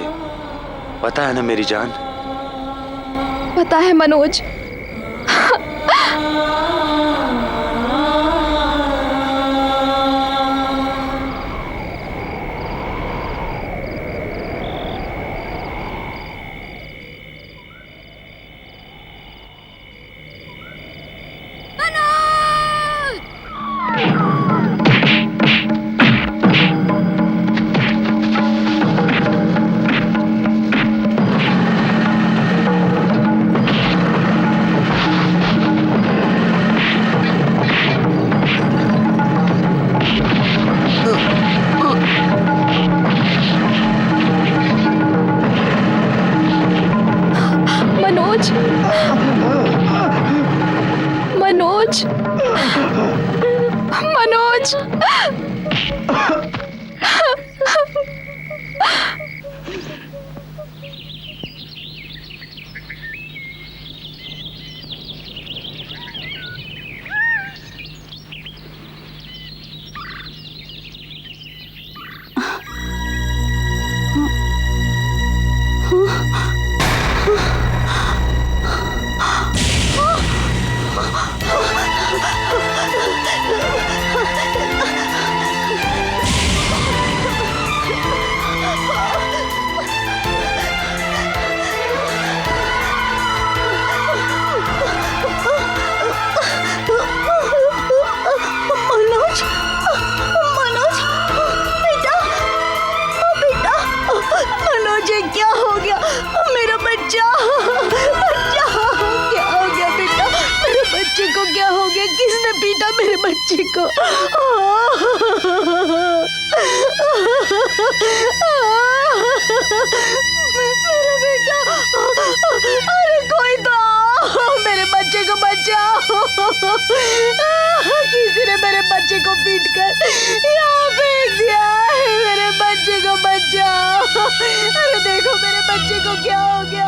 पता है ना मेरी जान? पता है मनोज। मनोज, मनोज, बच्चे को मेरा बेटा, अरे कोई तो मेरे बच्चे को बचाओ। किसी ने मेरे बच्चे को पीट कर यहाँ फेंक दिया है। मेरे बच्चे को बचाओ। अरे देखो मेरे बच्चे को क्या हो गया।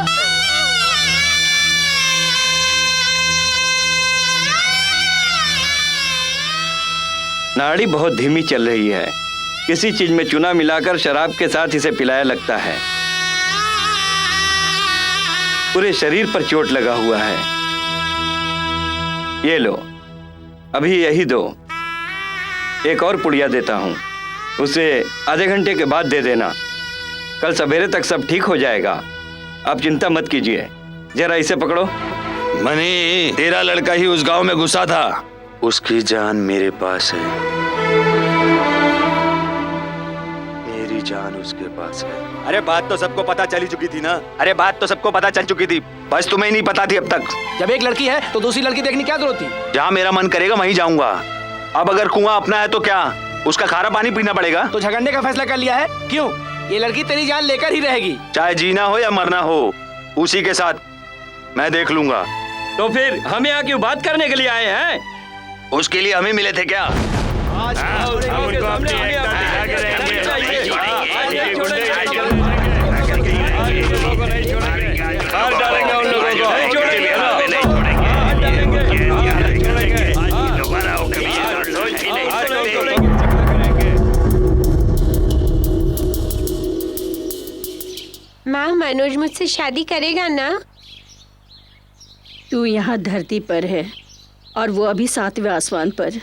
नाड़ी बहुत धीमी चल रही है। किसी चीज में चूना मिलाकर शराब के साथ इसे पिलाया लगता है। पूरे शरीर पर चोट लगा हुआ है। ये लो, अभी यही दो। एक और पुड़िया देता हूँ, उसे आधे घंटे के बाद दे देना। कल सवेरे तक सब ठीक हो जाएगा। आप चिंता मत कीजिए। जरा इसे पकड़ो। मनी, तेरा लड़का ही उस गांव में घुसा था। उसकी जान मेरे पास है। मेरी जान उसके पास है। अरे बात तो सबको पता चली चुकी थी ना। अरे बात तो सबको पता चल चुकी थी, बस तुम्हें नहीं पता थी अब तक। जब एक लड़की है तो दूसरी लड़की देखने क्या जरूरत थी? जहाँ मेरा मन करेगा वहीं जाऊंगा। अब अगर कुआं अपना है तो क्या उसका खारा पानी पीना पड़ेगा? तो झगड़ने का फैसला कर लिया है? क्यों? ये लड़की तेरी जान लेकर ही रहेगी। चाहे जीना हो या मरना हो, उसी के साथ मैं देख लूंगा। तो फिर हम यहाँ क्यों बात करने के लिए आए हैं? उसके लिए हमें मिले थे क्या? माँ, मनोज मुझसे शादी करेगा ना? तू यहाँ धरती पर है और वो अभी 7वें आसमान पर।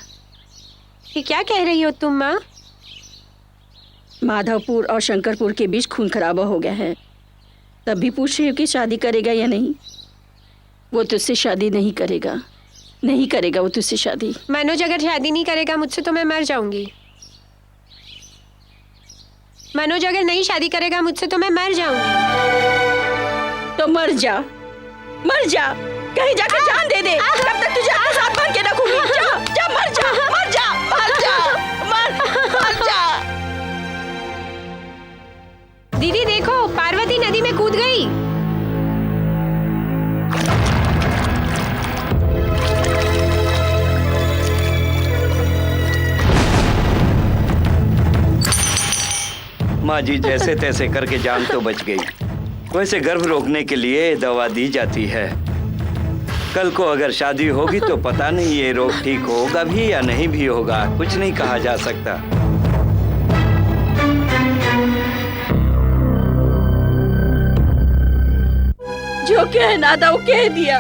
ये क्या कह रही हो तुम माँ? माधवपुर और शंकरपुर के बीच खून खराबा हो गया है, तब भी पूछ रही हो कि शादी करेगा या नहीं? वो तुझसे शादी नहीं करेगा, नहीं करेगा वो तुझसे शादी। मनोज अगर शादी नहीं करेगा मुझसे तो मैं मर जाऊंगी। मनोज अगर नहीं शादी करेगा मुझसे तो मैं मर जाऊंगी। तो मर जा, मर जा, कहीं जाकर जान दे दे। कब तक तुझे अपने साथ बांध के रखूंगी? जा, जा, मर जा, मर जा, मर जा, मर जा। दीदी देखो, पार्वती नदी में कूद गई। माँ जी जैसे तैसे करके जान तो बच गई। वैसे गर्भ रोकने के लिए दवा दी जाती है। कल को अगर शादी होगी तो पता नहीं ये रोग ठीक होगा भी या नहीं भी होगा, कुछ नहीं कहा जा सकता। जो कहना था वो कह दिया।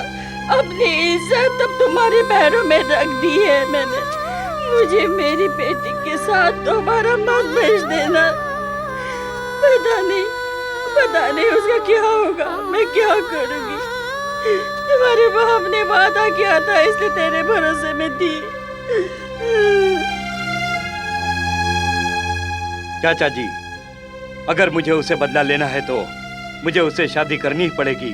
अपनी इज्जत अब तुम्हारे पैरों में रख दी है मैंने। मुझे मेरी बेटी के साथ दोबारा मत भेज देना। पता नहीं उसका क्या होगा, मैं क्या करूंगी। तुम्हारे बाप ने वादा किया था इसलिए तेरे भरोसे में थी। चाचा जी, अगर मुझे उसे बदला लेना है तो मुझे उससे शादी करनी ही पड़ेगी।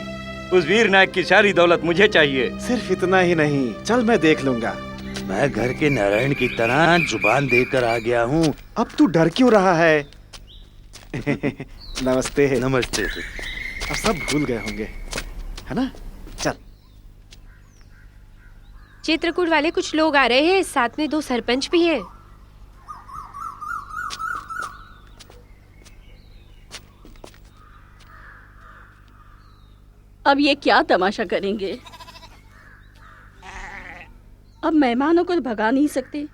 उस वीर नायक की सारी दौलत मुझे चाहिए। सिर्फ इतना ही नहीं, चल मैं देख लूंगा। मैं घर के नारायण की तरह जुबान देकर आ गया हूँ। अब तू डर क्यों रहा है? नमस्ते। नमस्ते। अब सब भूल गए होंगे, है ना? चल। चित्रकूट वाले कुछ लोग आ रहे हैं, साथ में 2 सरपंच भी हैं। अब ये क्या तमाशा करेंगे? अब मेहमानों को तो भगा नहीं सकते।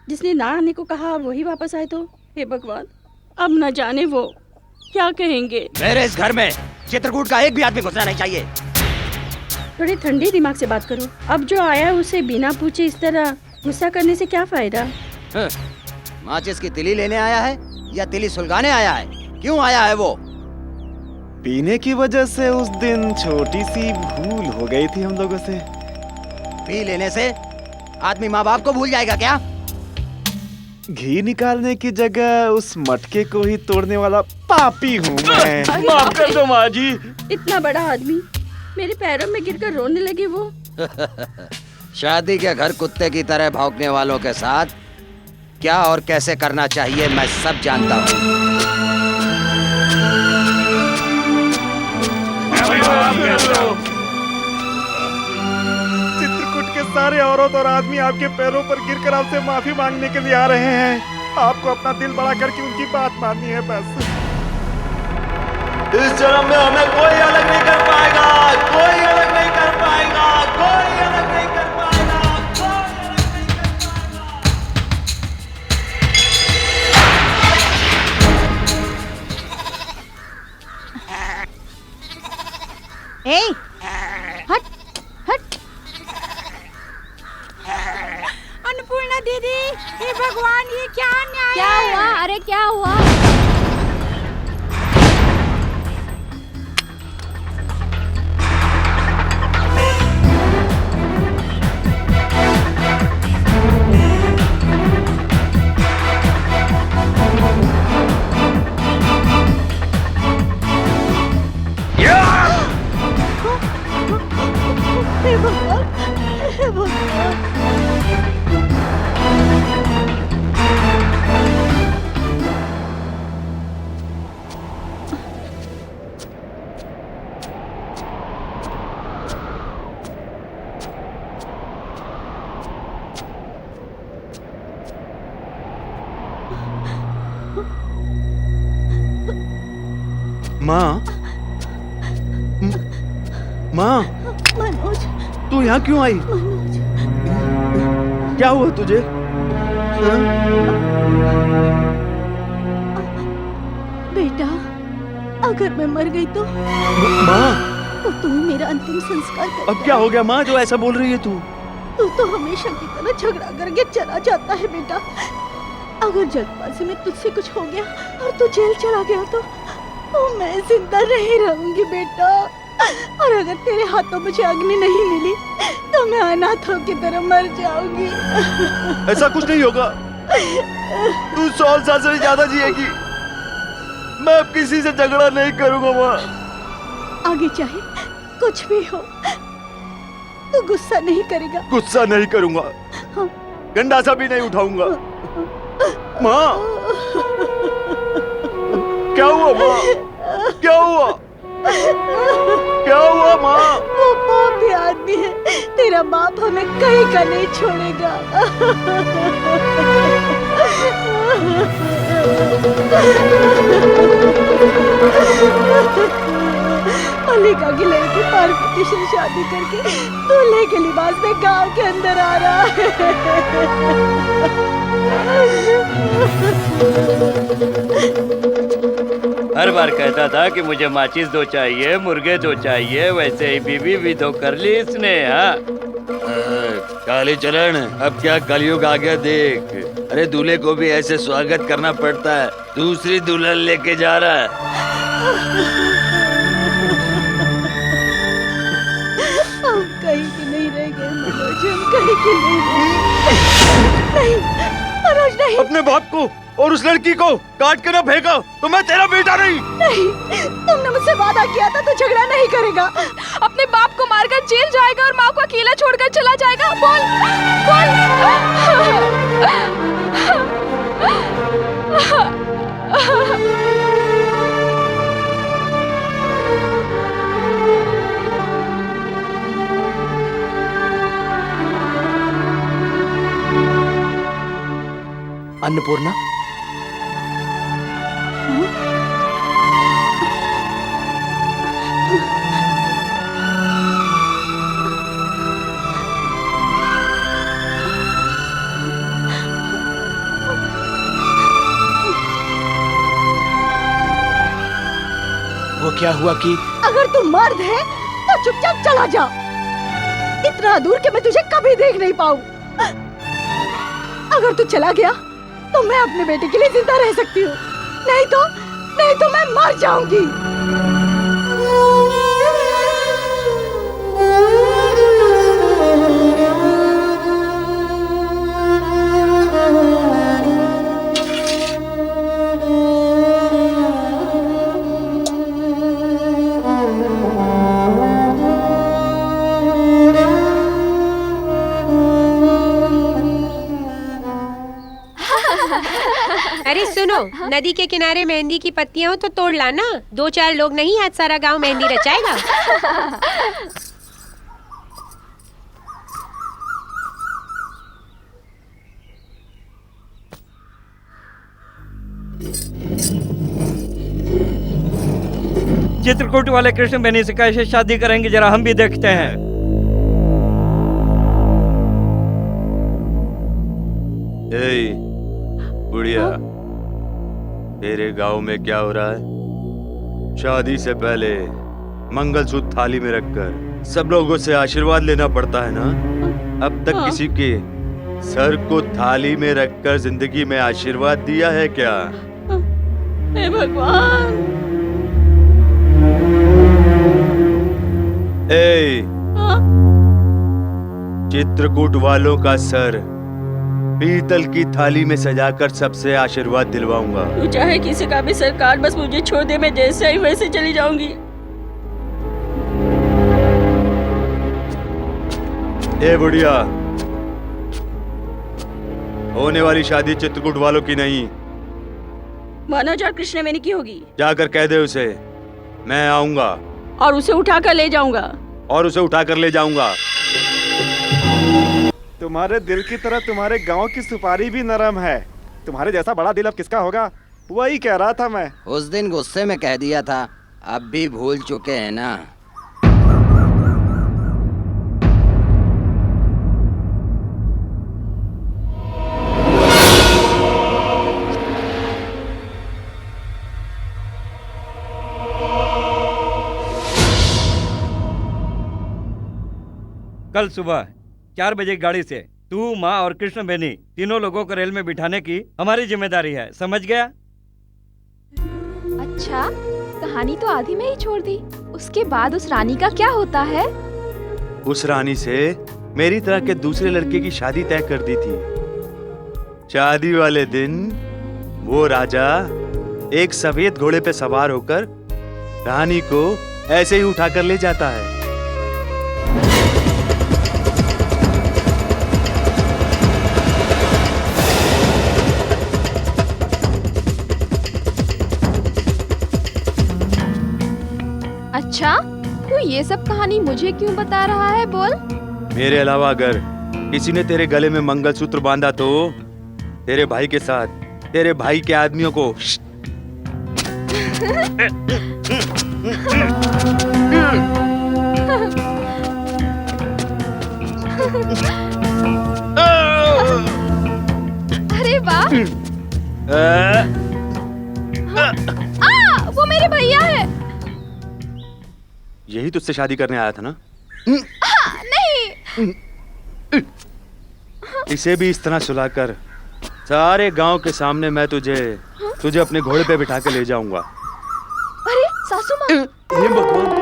जिसने ना आने को कहा वही वापस आए तो हे भगवान, अब न जाने वो क्या कहेंगे। मेरे इस घर में चित्रकूट का एक भी आदमी घुसना नहीं चाहिए। थोड़ी ठंडे दिमाग से बात करो। अब जो आया है उसे बिना पूछे इस तरह गुस्सा करने से क्या फायदा? माचिस की तिली लेने आया है या तिली सुलगाने आया है? क्यों आया है वो? पीने की वजह से उस दिन छोटी सी भूल हो गई थी हम लोगों से। पी लेने से आदमी माँ बाप को भूल जाएगा क्या? घी निकालने की जगह उस मटके को ही तोड़ने वाला पापी हूँ मैं। माफ कर दो माँ जी। इतना बड़ा आदमी मेरे पैरों में गिरकर रोने लगे वो। शादी के घर कुत्ते की तरह भौंकने वालों के साथ क्या और कैसे करना चाहिए मैं सब जानता हूँ। चित्रकूट के सारे औरत और आदमी आपके पैरों पर गिरकर आपसे माफी मांगने के लिए आ रहे हैं। आपको अपना दिल बड़ा करके उनकी बात माननी है बस। इस जन्म में हमें कोई अलग नहीं कर पाएगा, कोई अलग नहीं कर पाएगा, कोई अलग नहीं कर पाएगा, कोई अलग नहीं कर पाएगा। ए, हट हट। अन्नपूर्णा दीदी, हे भगवान ये क्या अन्याय है? क्या हुआ? अरे क्या हुआ? माँ माँ मनोज, तू यहाँ क्यों आई? मनोज, क्या हुआ तुझे? हाँ? बेटा, अगर मैं मर गई तो माँ, तुम मेरा अंतिम संस्कार कर। अब क्या हो गया माँ जो ऐसा बोल रही है तू? तू तो हमेशा की तरह झगड़ा करके चला जाता है बेटा। अगर जल्दबाजी में तुझसे कुछ हो गया और तू जेल चला गया तो मैं जिंदा नहीं रहूंगी बेटा। और अगर तेरे हाथों मुझे अग्नि नहीं मिली तो मैं अनाथों की तरह मर जाऊंगी। ऐसा कुछ नहीं होगा, तू 100 साल से ज्यादा जिएगी। मैं अब किसी से झगड़ा नहीं करूंगा माँ। आगे चाहे कुछ भी हो, तू गुस्सा नहीं करेगा? गुस्सा नहीं करूंगा, हाँ। गंडासा भी नहीं उठाऊंगा। माँ, क्या हुआ माँ? क्या हुआ? क्या हुआ माँ? वो पापी आदमी है, तेरा बाप हमें कहीं का नहीं छोड़ेगा। मल्लिका की लड़की पार्वती से शादी करके दूल्हे के लिबास में गांव के अंदर आ रहा हर बार कहता था कि मुझे माचिस दो चाहिए, मुर्गे दो चाहिए, वैसे ही बीवी भी तो कर ली इसने। हाँ काली चरण, अब क्या कलयुग आ गया देख। अरे दूल्हे को भी ऐसे स्वागत करना पड़ता है। दूसरी दुल्हन लेके जा रहा है। हम कहीं की नहीं रह गए मनोज, हम कहीं की नहीं। मनोज नहीं। अपने बाप को और उस लड़की को काट के ना फेंका तो मैं तेरा बेटा नहीं। नहीं, तुमने मुझसे वादा किया था तो झगड़ा नहीं करेगा। अपने बाप को मारकर जेल जाएगा और माँ को अकेला छोड़कर चला जाएगा। बोल बोल। अन्नपूर्णा, वो क्या हुआ कि अगर तू मर्द है तो चुपचाप चला जा। इतना दूर कि मैं तुझे कभी देख नहीं पाऊं। अगर तू चला गया तो मैं अपने बेटे के लिए जिंदा रह सकती हूँ, नहीं तो मैं मर जाऊंगी। अरे सुनो, नदी के किनारे मेहंदी की पत्तियां हो तो तोड़ लाना। 2-4 लोग नहीं, आज सारा गांव मेहंदी रचाएगा। चित्रकूट वाले कृष्ण बेनी से कैसे शादी करेंगे, जरा हम भी देखते हैं। बुढ़िया, तेरे गांव में क्या हो रहा है? शादी से पहले मंगलसूत्र थाली में रखकर सब लोगों से आशीर्वाद लेना पड़ता है ना? अब तक किसी के सर को थाली में रखकर जिंदगी में आशीर्वाद दिया है क्या? हे भगवान। चित्रकूट वालों का सर पीतल की थाली में सजाकर सबसे आशीर्वाद दिलवाऊंगा। तू चाहे किसी का भी सरकार, बस मुझे छोड़ दे, मैं जैसे आई वैसे चली जाऊंगी। ए बुढ़िया, होने वाली शादी चित्रकूट वालों की नहीं, मनोज और कृष्ण बेनी की होगी। जाकर कह दे उसे मैं आऊंगा और उसे उठाकर ले जाऊंगा। तुम्हारे दिल की तरह तुम्हारे गांव की सुपारी भी नरम है। तुम्हारे जैसा बड़ा दिल अब किसका होगा, वही कह रहा था मैं। उस दिन गुस्से में कह दिया था, अब भी भूल चुके हैं ना? कल सुबह 4 बजे गाड़ी से तू, माँ और कृष्ण बेनी तीनों लोगों को रेल में बिठाने की हमारी जिम्मेदारी है, समझ गया? अच्छा, कहानी तो आधी में ही छोड़ दी। उसके बाद उस रानी का क्या होता है? उस रानी से मेरी तरह के दूसरे लड़के की शादी तय कर दी थी। शादी वाले दिन वो राजा एक सफेद घोड़े पे सवार होकर रानी को ऐसे ही उठाकर ले जाता है। अच्छा, तू ये सब कहानी मुझे क्यों बता रहा है, बोल? मेरे अलावा अगर किसी ने तेरे गले में मंगलसूत्र बांधा तो तेरे भाई के साथ तेरे भाई के आदमियों को अरे वाह! वो मेरे भैया है। यही तुझसे शादी करने आया था ना? नहीं। इसे भी इस तरह सुलाकर सारे गांव के सामने मैं तुझे अपने घोड़े पे बिठा के ले जाऊंगा। अरे सासू माँ! हे भगवान!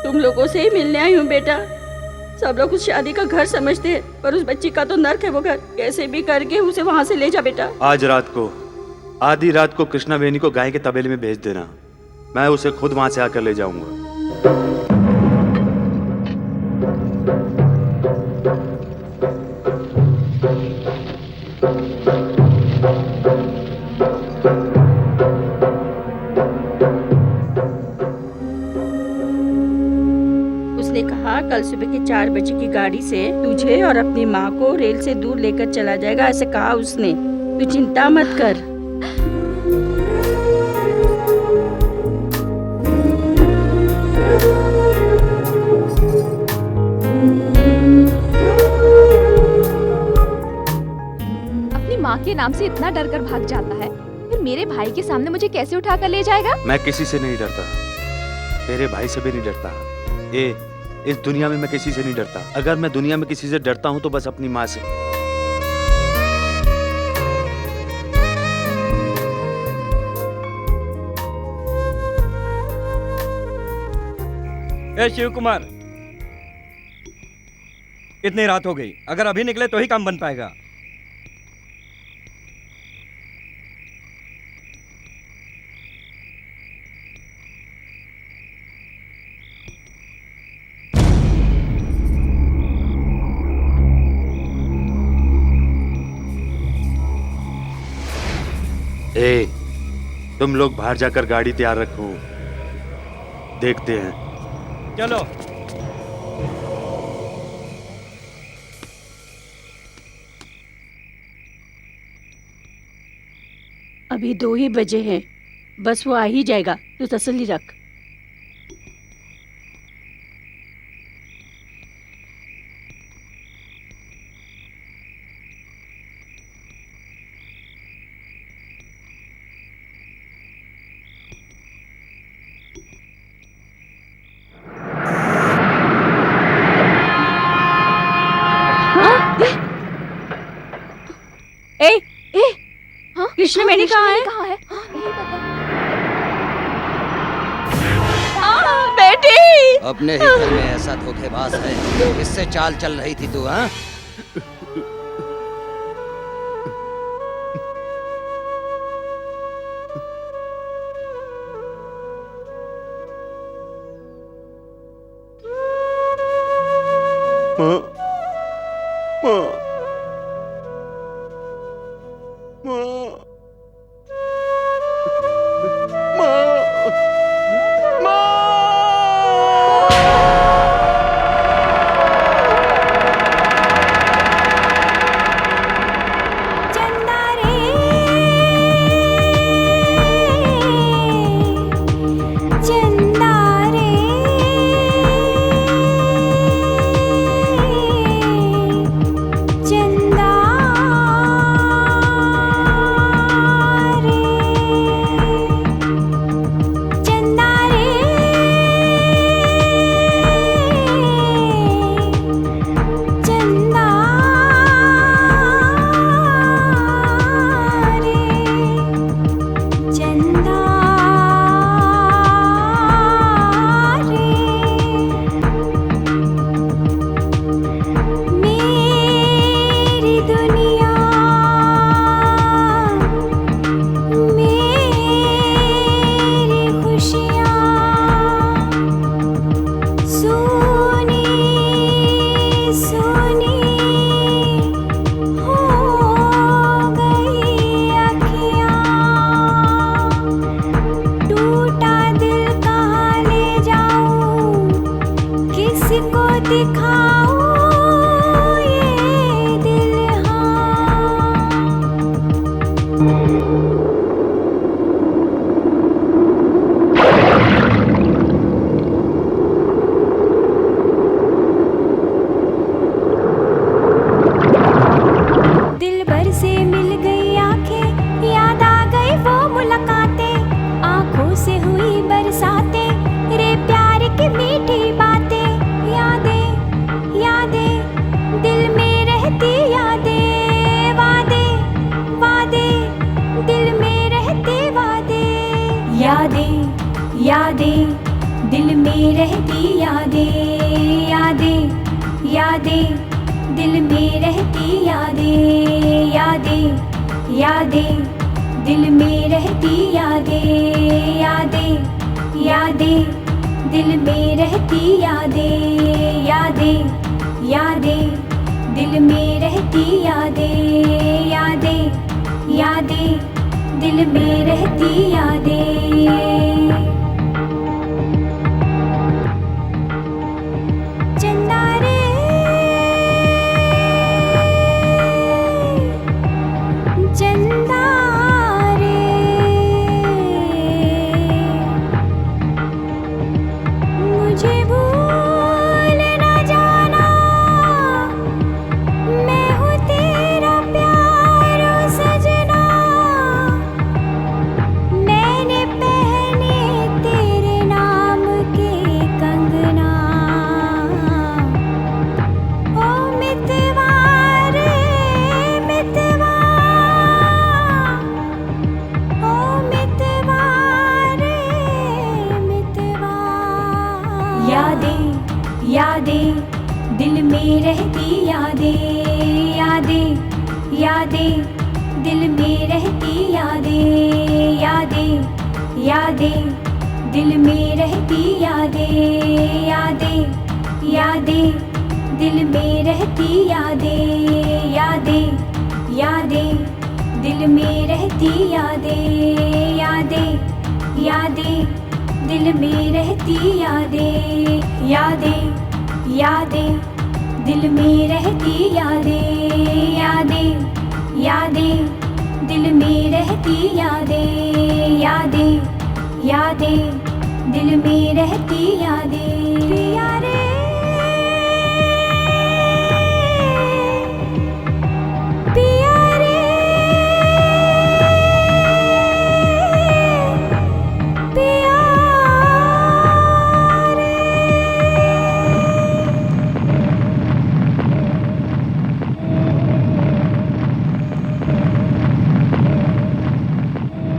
तुम लोगों से ही मिलने आई हूँ बेटा। सब लोग उस शादी का घर समझते हैं, पर उस बच्ची का तो नर्क है वो घर। कैसे भी करके उसे वहाँ से ले जा बेटा। आज रात को, आधी रात को कृष्णा बेनी को गाय के तबेले में भेज देना। मैं उसे खुद वहां से आकर ले जाऊंगा। उसने कहा कल सुबह के 4 बजे की गाड़ी से तुझे और अपनी माँ को रेल से दूर लेकर चला जाएगा, ऐसे कहा उसने। तू चिंता मत कर। अपनी माँ के नाम से इतना डर कर भाग जाता है, फिर मेरे भाई के सामने मुझे कैसे उठा कर ले जाएगा? मैं किसी से नहीं डरता, तेरे भाई से भी नहीं डरता। इस दुनिया में मैं किसी से नहीं डरता। अगर मैं दुनिया में किसी से डरता हूँ तो बस अपनी माँ से। ए शिव कुमार, इतनी रात हो गई, अगर अभी निकले तो ही काम बन पाएगा। तुम लोग बाहर जाकर गाड़ी तैयार रखो, देखते हैं। चलो। अभी 2 ही बजे हैं, बस वो आ ही जाएगा, तू तसल्ली रख। कृष्ण बेनी कहाँ है? बेटी! अपने ही घर में ऐसा धोखेबाज है, इससे चाल चल रही थी तू? हाँ,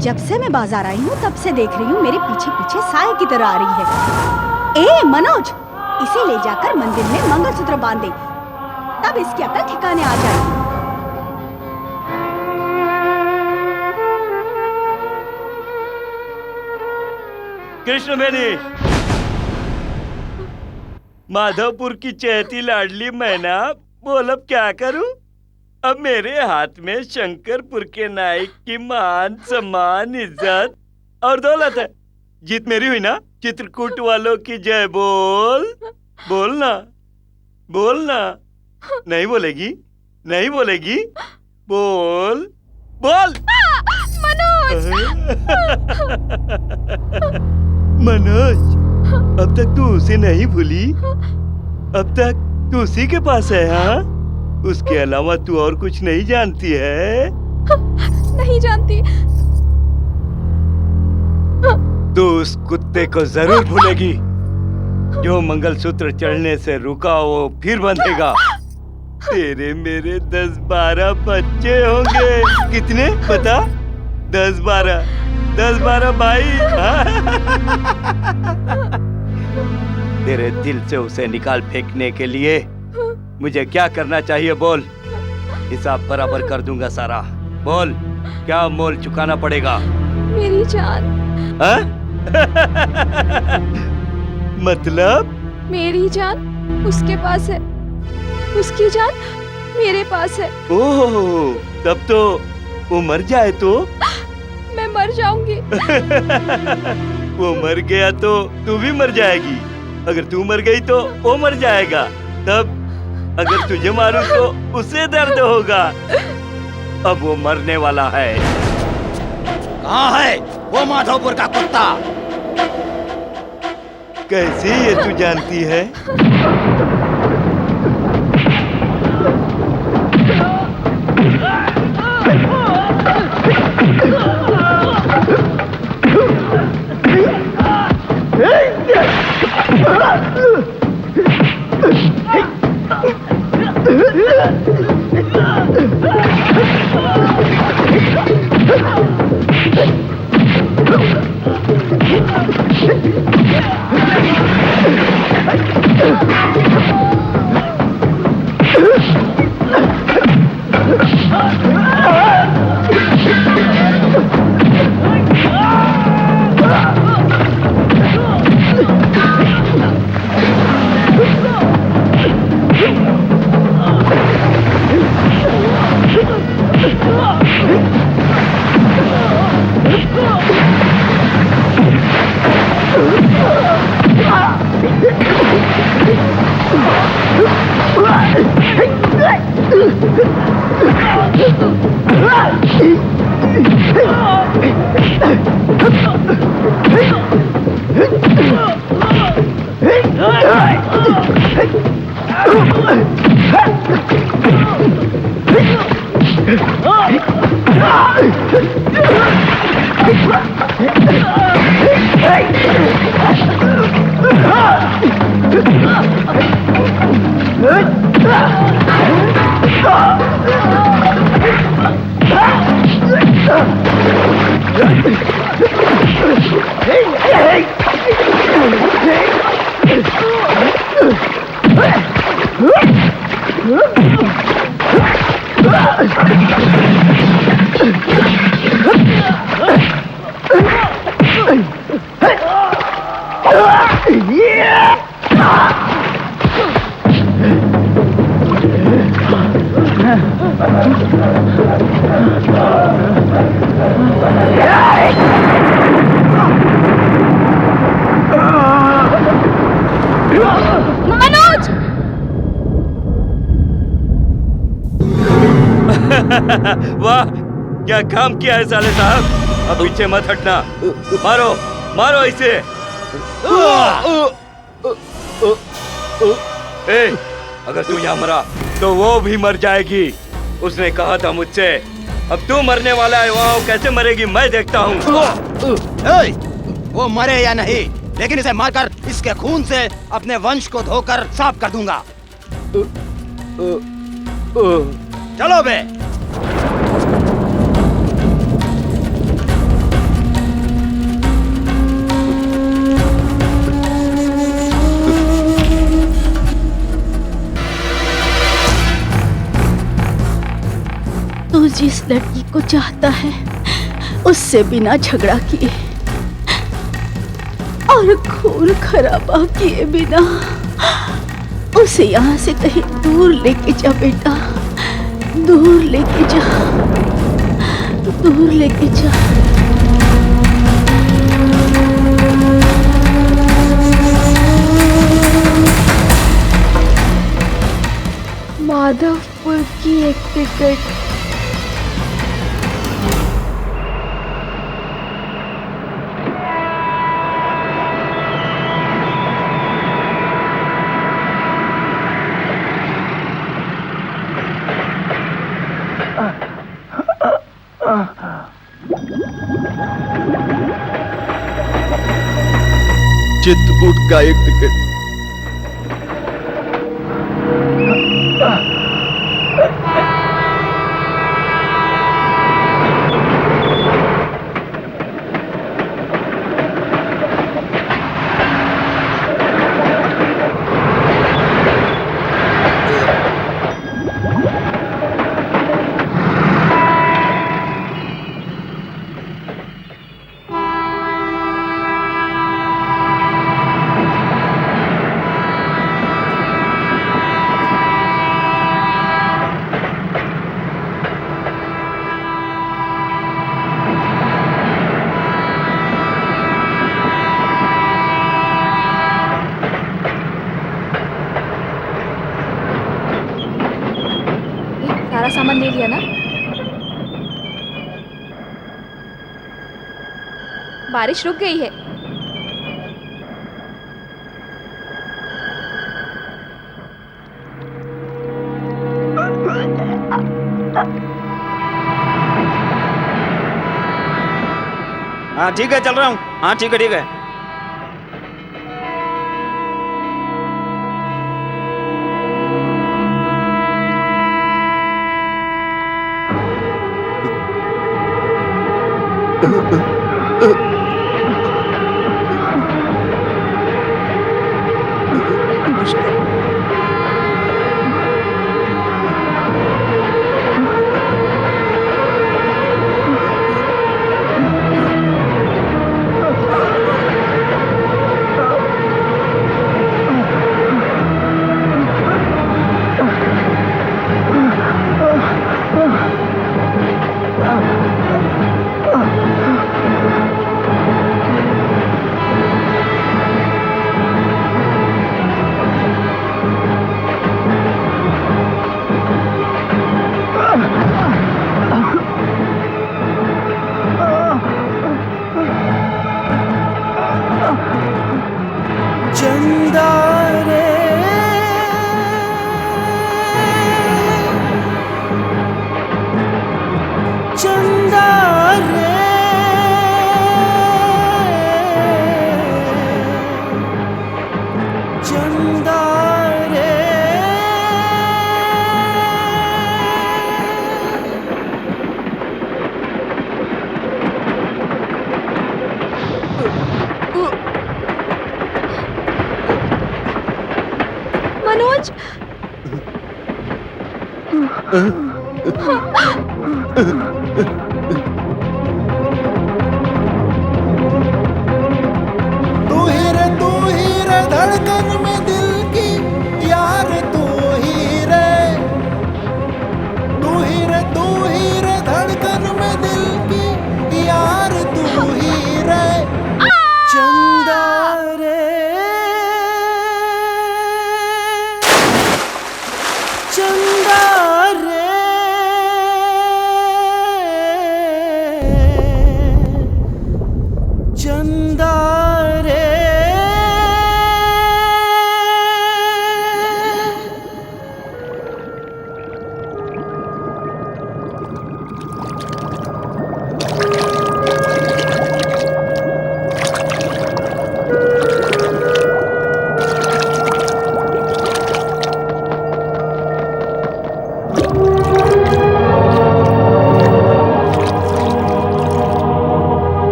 जब से मैं बाजार आई हूँ तब से देख रही हूँ मेरे पीछे पीछे साए की तरह आ रही है। ए मनोज, इसे ले जाकर मंदिर में मंगलसूत्र बांध दे, तब इसकी अकल ठिकाने आ जाएगी। कृष्ण बेनी, माधवपुर की चहती लाडली मैना बोल अब क्या करूं? अब मेरे हाथ में शंकरपुर के नायक की मान सम्मान इज्जत और दौलत है। जीत मेरी हुई ना? चित्रकूट वालों की जय बोल। बोलना बोलना। नहीं बोलेगी? नहीं बोलेगी? बोल बोल। मनोज! मनोज, अब तक तू उसे नहीं भूली? अब तक तू उसी के पास है? हाँ, उसके अलावा तू और कुछ नहीं जानती है? नहीं जानती। तू उस कुत्ते को जरूर भूलेगी। जो मंगलसूत्र चढ़ने से रुका वो फिर बंधेगा। तेरे मेरे 10-12 बच्चे होंगे। कितने बता? 10-12 भाई। तेरे दिल से उसे निकाल फेंकने के लिए मुझे क्या करना चाहिए? बोल, हिसाब बराबर कर दूंगा सारा। बोल, क्या मोल चुकाना पड़ेगा? मेरी जान। हाँ? मतलब? मेरी जान उसके पास है, उसकी जान मेरे पास है। ओह, तब तो वो मर जाए तो? मैं मर जाऊंगी। वो मर गया तो तू भी मर जाएगी। अगर तू मर गई तो वो मर जाएगा। तब अगर तुझे मारूं तो उसे दर्द होगा। अब वो मरने वाला है। कहाँ है वो माधोपुर का कुत्ता? कैसे ये तू जानती है? वाह, क्या काम किया है साले साहब। अब पीछे मत हटना। मारो मारो इसे। ए, अगर तू यहाँ मरा तो वो भी मर जाएगी। उसने कहा था मुझसे। अब तू मरने वाला है, वहाँ वो कैसे मरेगी मैं देखता हूँ। वो मरे या नहीं, लेकिन इसे मारकर इसके खून से अपने वंश को धोकर साफ कर दूंगा। चलो बे। तू जिस लड़की को चाहता है उससे बिना झगड़ा किए और खून खराबा किए बिना उसे यहाँ से कहीं दूर लेके जा बेटा, दूर लेके जा, दूर लेके जा। माधवपुर की एक टिकट। चित्रकूट का एक टिकट। सारा सामान ले लिया ना? बारिश रुक गई है। हाँ ठीक है, चल रहा हूँ। हाँ ठीक है, ठीक है। मनोज